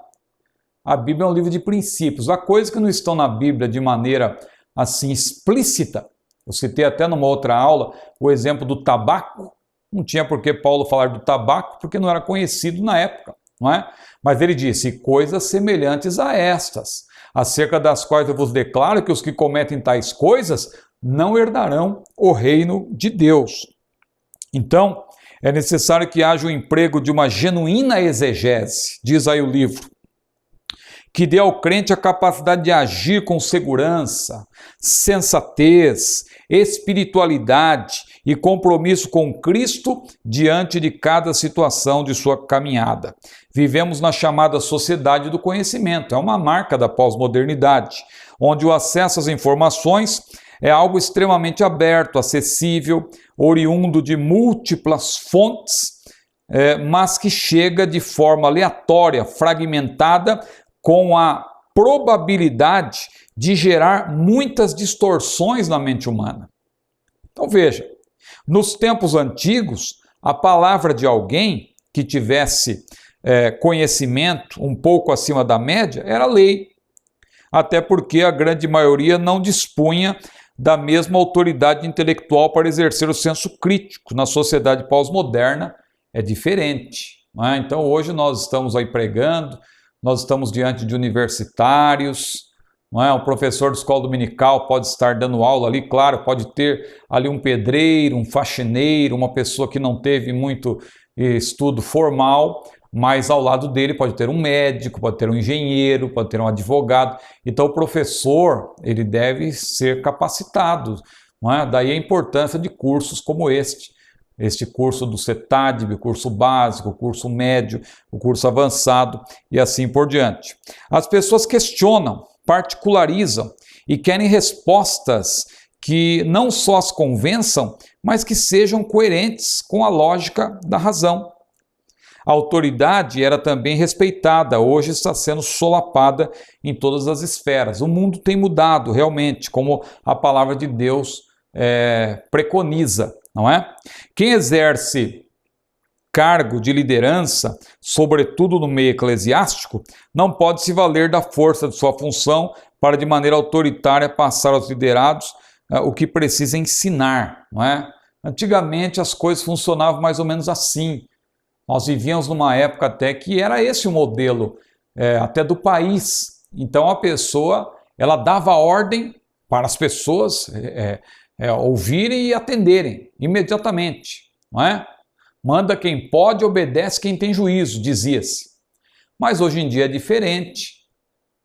A Bíblia é um livro de princípios. Há coisas que não estão na Bíblia de maneira assim explícita. Eu citei até numa outra aula o exemplo do tabaco. Não tinha por que Paulo falar do tabaco, porque não era conhecido na época, não é? Mas ele disse, coisas semelhantes a estas, acerca das quais eu vos declaro que os que cometem tais coisas não herdarão o reino de Deus. Então, é necessário que haja o emprego de uma genuína exegese, diz aí o livro, que dê ao crente a capacidade de agir com segurança, sensatez, espiritualidade e compromisso com Cristo diante de cada situação de sua caminhada. Vivemos na chamada sociedade do conhecimento, é uma marca da pós-modernidade, onde o acesso às informações é algo extremamente aberto, acessível, oriundo de múltiplas fontes, mas que chega de forma aleatória, fragmentada, com a probabilidade de gerar muitas distorções na mente humana. Então veja, nos tempos antigos, a palavra de alguém que tivesse conhecimento um pouco acima da média era lei, até porque a grande maioria não dispunha da mesma autoridade intelectual para exercer o senso crítico. Na sociedade pós-moderna é diferente, não é? Então hoje nós estamos aí pregando, nós estamos diante de universitários, não é? Um professor de escola dominical pode estar dando aula ali, claro, pode ter ali um pedreiro, um faxineiro, uma pessoa que não teve muito estudo formal, mas ao lado dele pode ter um médico, pode ter um engenheiro, pode ter um advogado. Então o professor, ele deve ser capacitado, não é? Daí a importância de cursos como este curso do CETADB, o curso básico, o curso médio, o curso avançado e assim por diante. As pessoas questionam, particularizam e querem respostas que não só as convençam, mas que sejam coerentes com a lógica da razão. A autoridade era também respeitada, hoje está sendo solapada em todas as esferas. O mundo tem mudado realmente, como a palavra de Deus preconiza, não é? Quem exerce cargo de liderança, sobretudo no meio eclesiástico, não pode se valer da força de sua função para de maneira autoritária passar aos liderados o que precisa ensinar, não é? Antigamente as coisas funcionavam mais ou menos assim. Nós vivíamos numa época até que era esse o modelo até do país. Então a pessoa, ela dava ordem para as pessoas ouvirem e atenderem imediatamente, não é? Manda quem pode, obedece quem tem juízo, dizia-se. Mas hoje em dia é diferente.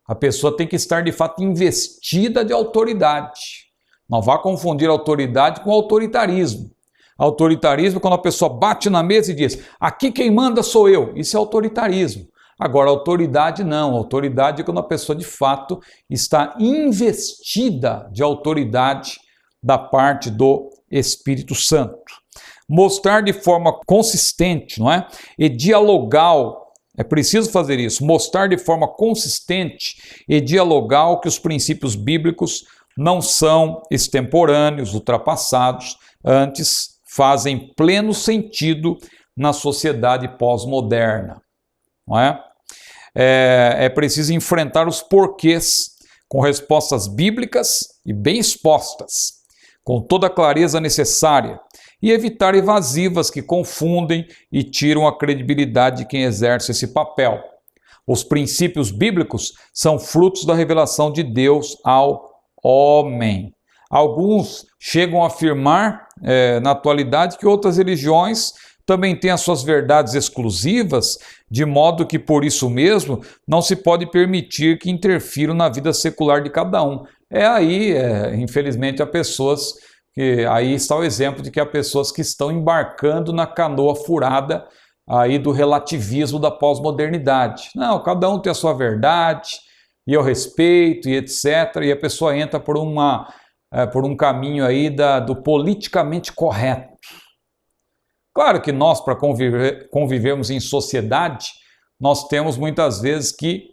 A pessoa tem que estar de fato investida de autoridade. Não vá confundir autoridade com autoritarismo. Autoritarismo é quando a pessoa bate na mesa e diz, aqui quem manda sou eu. Isso é autoritarismo. Agora, autoridade não. Autoridade é quando a pessoa de fato está investida de autoridade da parte do Espírito Santo. Mostrar de forma consistente, não é? E dialogal, é preciso fazer isso, mostrar de forma consistente e dialogal que os princípios bíblicos não são extemporâneos, ultrapassados, antes fazem pleno sentido na sociedade pós-moderna, não é? É preciso enfrentar os porquês com respostas bíblicas e bem expostas, com toda a clareza necessária, e evitar evasivas que confundem e tiram a credibilidade de quem exerce esse papel. Os princípios bíblicos são frutos da revelação de Deus ao homem. Alguns chegam a afirmar na atualidade que outras religiões também tem as suas verdades exclusivas, de modo que por isso mesmo não se pode permitir que interfiram na vida secular de cada um. Infelizmente, há pessoas que aí está o exemplo de que há pessoas que estão embarcando na canoa furada aí do relativismo da pós-modernidade. Não, cada um tem a sua verdade, e eu respeito, e etc. E a pessoa entra por um caminho aí do politicamente correto. Claro que nós, para convivermos em sociedade, nós temos muitas vezes que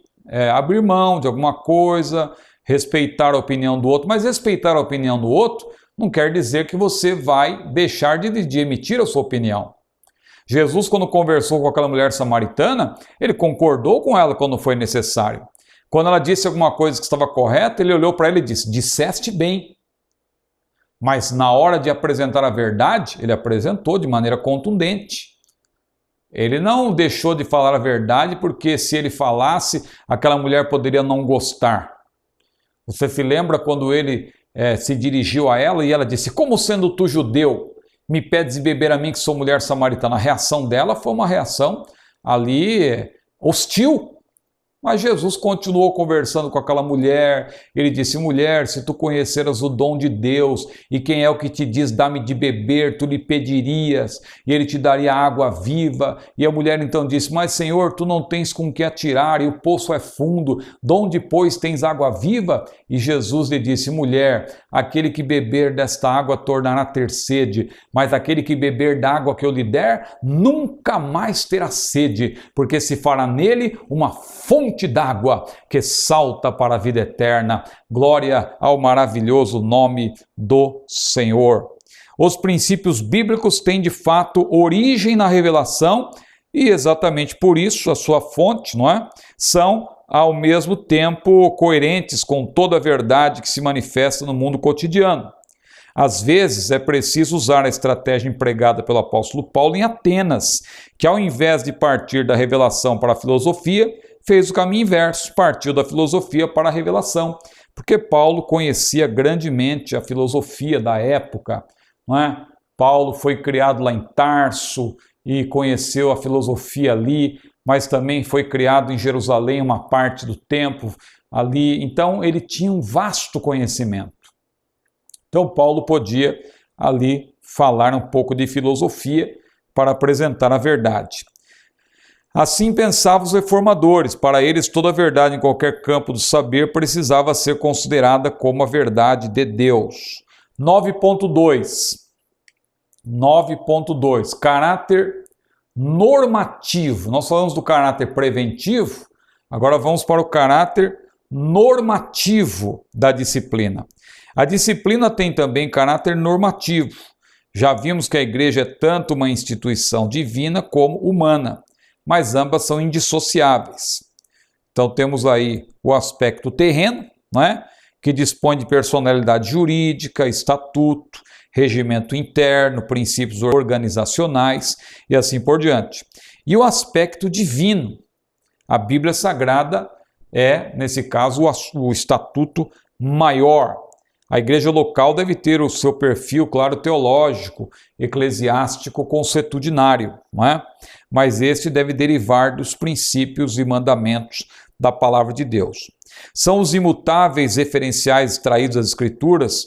abrir mão de alguma coisa, respeitar a opinião do outro, mas respeitar a opinião do outro não quer dizer que você vai deixar de emitir a sua opinião. Jesus, quando conversou com aquela mulher samaritana, ele concordou com ela quando foi necessário. Quando ela disse alguma coisa que estava correta, ele olhou para ela e disse: disseste bem. Mas na hora de apresentar a verdade, ele apresentou de maneira contundente. Ele não deixou de falar a verdade porque se ele falasse, aquela mulher poderia não gostar. Você se lembra quando ele se dirigiu a ela e ela disse: como sendo tu judeu, me pedes de beber a mim que sou mulher samaritana? A reação dela foi uma reação ali hostil. Mas Jesus continuou conversando com aquela mulher. Ele disse: mulher, se tu conheceras o dom de Deus e quem é o que te diz dá-me de beber, tu lhe pedirias e ele te daria água viva. E a mulher então disse: mas Senhor, tu não tens com que atirar e o poço é fundo, de onde pois tens água viva? E Jesus lhe disse: mulher, aquele que beber desta água tornará a ter sede, mas aquele que beber da água que eu lhe der nunca mais terá sede, porque se fará nele uma fonte d'água que salta para a vida eterna. Glória ao maravilhoso nome do Senhor. Os princípios bíblicos têm de fato origem na revelação e exatamente por isso a sua fonte, não é? São ao mesmo tempo coerentes com toda a verdade que se manifesta no mundo cotidiano. Às vezes é preciso usar a estratégia empregada pelo apóstolo Paulo em Atenas, que ao invés de partir da revelação para a filosofia, fez o caminho inverso, partiu da filosofia para a revelação, porque Paulo conhecia grandemente a filosofia da época, não é? Paulo foi criado lá em Tarso e conheceu a filosofia ali, mas também foi criado em Jerusalém uma parte do tempo ali, então ele tinha um vasto conhecimento. Então Paulo podia ali falar um pouco de filosofia para apresentar a verdade. Assim pensavam os reformadores. Para eles, toda a verdade em qualquer campo do saber precisava ser considerada como a verdade de Deus. 9.2. Caráter normativo. Nós falamos do caráter preventivo, agora vamos para o caráter normativo da disciplina. A disciplina tem também caráter normativo. Já vimos que a igreja é tanto uma instituição divina como humana, mas ambas são indissociáveis. Então temos aí o aspecto terreno, não é? Que dispõe de personalidade jurídica, estatuto, regimento interno, princípios organizacionais e assim por diante. E o aspecto divino. A Bíblia Sagrada é, nesse caso, o estatuto maior. A igreja local deve ter o seu perfil, claro, teológico, eclesiástico, consuetudinário, não é? Mas este deve derivar dos princípios e mandamentos da palavra de Deus. São os imutáveis referenciais extraídos das Escrituras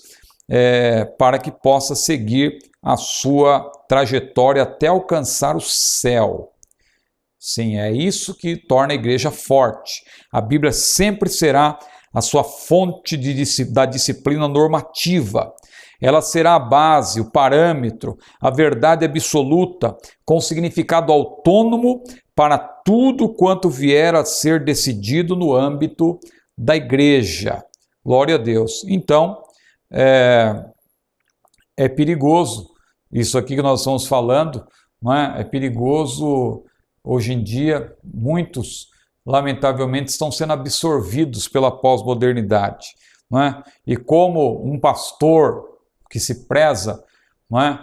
para que possa seguir a sua trajetória até alcançar o céu. Sim, é isso que torna a igreja forte. A Bíblia sempre será a sua fonte da disciplina normativa. Ela será a base, o parâmetro, a verdade absoluta, com significado autônomo para tudo quanto vier a ser decidido no âmbito da igreja. Glória a Deus. Então, é perigoso isso aqui que nós estamos falando, não é? É perigoso hoje em dia, muitos lamentavelmente estão sendo absorvidos pela pós-modernidade, não é? E como um pastor que se preza, não é?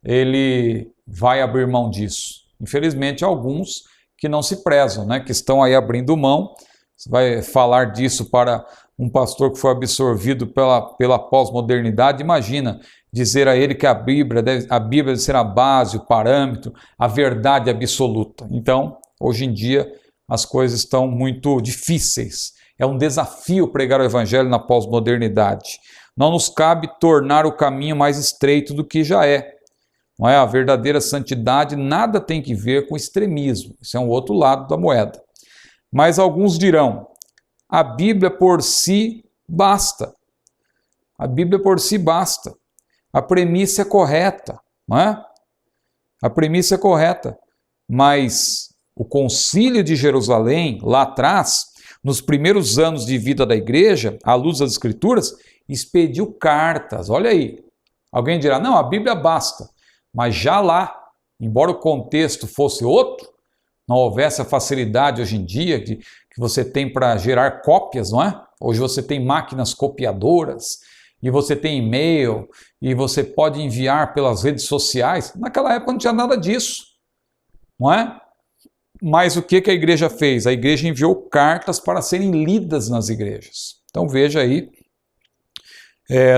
Ele vai abrir mão disso. Infelizmente, alguns que não se prezam, né? Que estão aí abrindo mão. Você vai falar disso para um pastor que foi absorvido pela pós-modernidade. Imagina, dizer a ele que a Bíblia deve ser a base, o parâmetro, a verdade absoluta. Então, hoje em dia, as coisas estão muito difíceis. É um desafio pregar o Evangelho na pós-modernidade. Não nos cabe tornar o caminho mais estreito do que já é. Não é? A verdadeira santidade nada tem que ver com extremismo. Isso é um outro lado da moeda. Mas alguns dirão, a Bíblia por si basta. A Bíblia por si basta. A premissa é correta, não é? A premissa é correta. Mas o Concílio de Jerusalém, lá atrás, nos primeiros anos de vida da igreja, à luz das Escrituras, expediu cartas. Olha aí. Alguém dirá, não, a Bíblia basta. Mas já lá, embora o contexto fosse outro, não houvesse a facilidade hoje em dia que você tem para gerar cópias, não é? Hoje você tem máquinas copiadoras, e você tem e-mail, e você pode enviar pelas redes sociais. Naquela época não tinha nada disso, não é? Mas o que a igreja fez? A igreja enviou cartas para serem lidas nas igrejas. Então veja aí,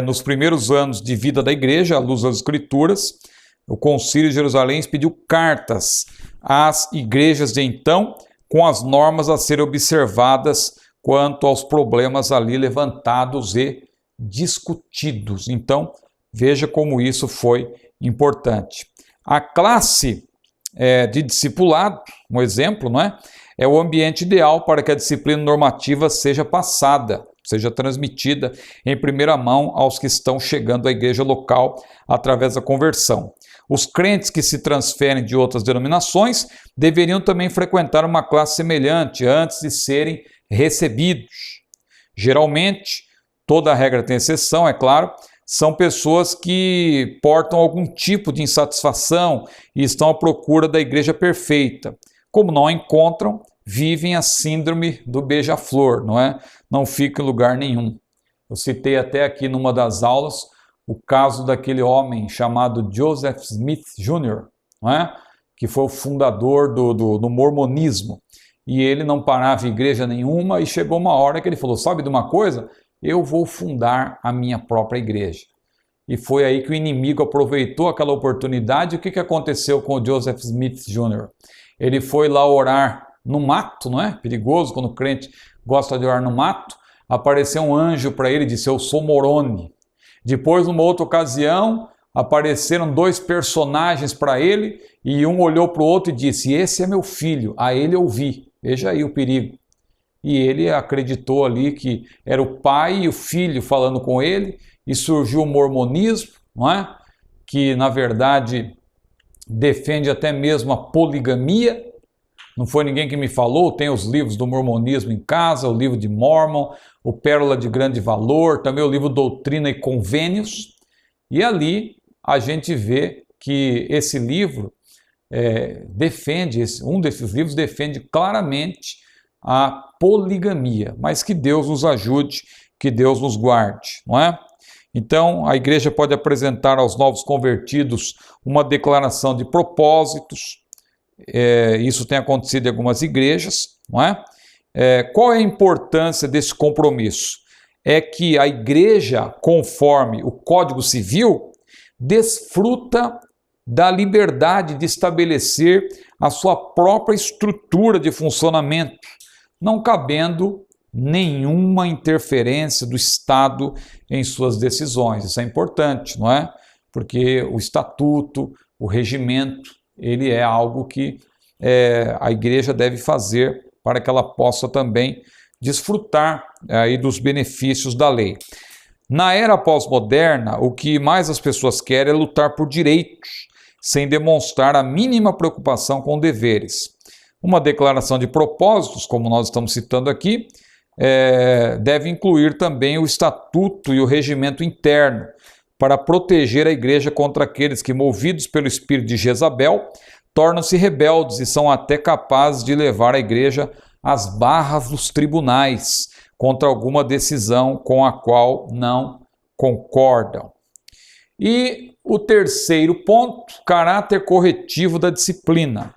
nos primeiros anos de vida da igreja, à luz das Escrituras, o Concílio de Jerusalém expediu cartas às igrejas de então, com as normas a serem observadas quanto aos problemas ali levantados e discutidos. Então, veja como isso foi importante. A classe de discipulado, um exemplo, não é? É o ambiente ideal para que a disciplina normativa seja passada, seja transmitida em primeira mão aos que estão chegando à igreja local através da conversão. Os crentes que se transferem de outras denominações deveriam também frequentar uma classe semelhante antes de serem recebidos. Geralmente, toda regra tem exceção, é claro, são pessoas que portam algum tipo de insatisfação e estão à procura da igreja perfeita. Como não a encontram, vivem a síndrome do beija-flor, não é? Não fica em lugar nenhum. Eu citei até aqui numa das aulas o caso daquele homem chamado Joseph Smith Jr., não é? Que foi o fundador do mormonismo. E ele não parava em igreja nenhuma e chegou uma hora que ele falou, sabe de uma coisa? Eu vou fundar a minha própria igreja. E foi aí que o inimigo aproveitou aquela oportunidade. O que aconteceu com o Joseph Smith Jr.? Ele foi lá orar no mato, não é? Perigoso quando o crente gosta de orar no mato. Apareceu um anjo para ele e disse, eu sou Moroni. Depois, numa outra ocasião, apareceram dois personagens para ele e um olhou para o outro e disse, esse é meu filho, a ele eu vi. Veja aí o perigo. E ele acreditou ali que era o pai e o filho falando com ele e surgiu o mormonismo, não é? Que na verdade defende até mesmo a poligamia. Não foi ninguém que me falou, tem os livros do mormonismo em casa, o livro de Mormon, o Pérola de Grande Valor, também o livro Doutrina e Convênios. E ali a gente vê que esse livro um desses livros defende claramente a poligamia, mas que Deus nos ajude, que Deus nos guarde, não é? Então, a igreja pode apresentar aos novos convertidos uma declaração de propósitos. Isso tem acontecido em algumas igrejas, não é? Qual é a importância desse compromisso? É que a igreja, conforme o Código Civil, desfruta da liberdade de estabelecer a sua própria estrutura de funcionamento, não cabendo nenhuma interferência do Estado em suas decisões. Isso é importante, não é? Porque o estatuto, o regimento, ele é algo que a igreja deve fazer para que ela possa também desfrutar aí dos benefícios da lei. Na era pós-moderna, o que mais as pessoas querem é lutar por direitos, sem demonstrar a mínima preocupação com deveres. Uma declaração de propósitos, como nós estamos citando aqui, deve incluir também o estatuto e o regimento interno, para proteger a igreja contra aqueles que, movidos pelo espírito de Jezabel, tornam-se rebeldes e são até capazes de levar a igreja às barras dos tribunais contra alguma decisão com a qual não concordam. E o terceiro ponto, caráter corretivo da disciplina.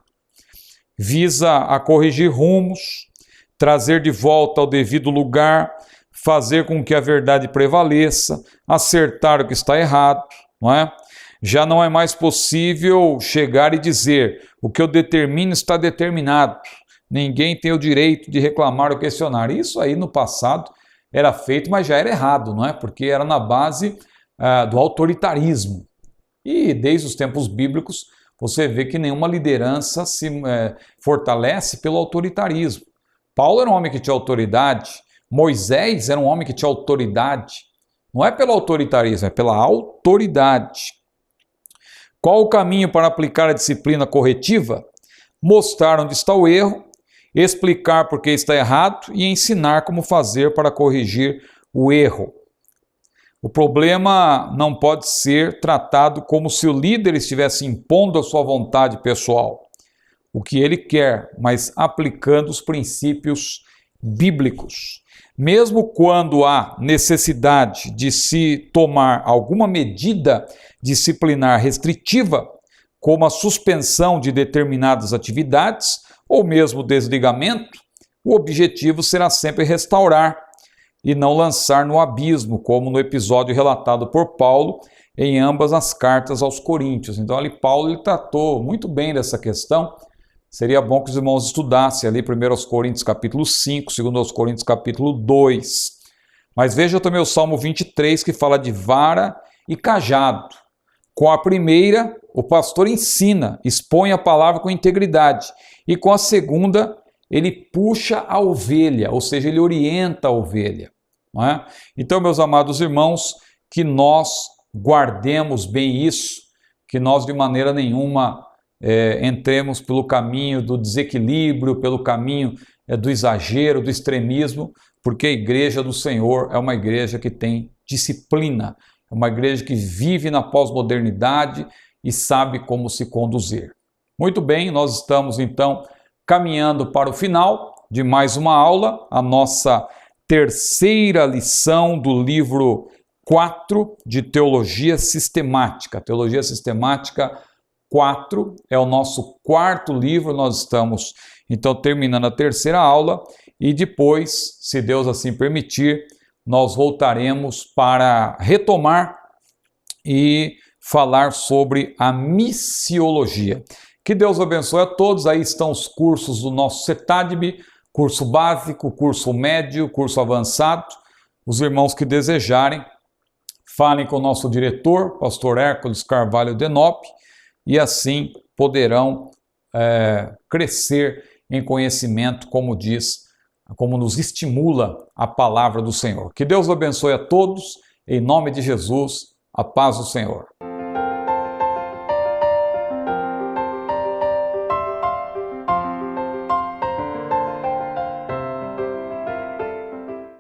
Visa a corrigir rumos, trazer de volta ao devido lugar, fazer com que a verdade prevaleça, acertar o que está errado, não é? Já não é mais possível chegar e dizer: o que eu determino está determinado, ninguém tem o direito de reclamar ou questionar. Isso aí no passado era feito, mas já era errado, não é? Porque era na base do autoritarismo. E desde os tempos bíblicos você vê que nenhuma liderança se fortalece pelo autoritarismo. Paulo era um homem que tinha autoridade, Moisés era um homem que tinha autoridade. Não é pelo autoritarismo, é pela autoridade. Qual o caminho para aplicar a disciplina corretiva? Mostrar onde está o erro, explicar por que está errado e ensinar como fazer para corrigir o erro. O problema não pode ser tratado como se o líder estivesse impondo a sua vontade pessoal, o que ele quer, mas aplicando os princípios bíblicos. Mesmo quando há necessidade de se tomar alguma medida disciplinar restritiva, como a suspensão de determinadas atividades ou mesmo desligamento, o objetivo será sempre restaurar e não lançar no abismo, como no episódio relatado por Paulo em ambas as cartas aos Coríntios. Então ali Paulo tratou muito bem dessa questão. Seria bom que os irmãos estudassem ali 1 Coríntios capítulo 5, 2 Coríntios capítulo 2. Mas veja também o Salmo 23, que fala de vara e cajado. Com a primeira, o pastor ensina, expõe a palavra com integridade. E com a segunda, ele puxa a ovelha, ou seja, ele orienta a ovelha. Não é? Então, meus amados irmãos, que nós guardemos bem isso, que nós de maneira nenhuma entremos pelo caminho do desequilíbrio, pelo caminho do exagero, do extremismo, porque a igreja do Senhor é uma igreja que tem disciplina, é uma igreja que vive na pós-modernidade e sabe como se conduzir. Muito bem, nós estamos então caminhando para o final de mais uma aula, a nossa terceira lição do livro 4 de Teologia Sistemática. Teologia Sistemática 4 é o nosso quarto livro, nós estamos então terminando a terceira aula e depois, se Deus assim permitir, nós voltaremos para retomar e falar sobre a missiologia. Que Deus abençoe a todos, aí estão os cursos do nosso CETADB, curso básico, curso médio, curso avançado. Os irmãos que desejarem, falem com o nosso diretor, pastor Hércules Carvalho Denop, e assim poderão crescer em conhecimento, como diz, como nos estimula a palavra do Senhor. Que Deus abençoe a todos, em nome de Jesus, a paz do Senhor.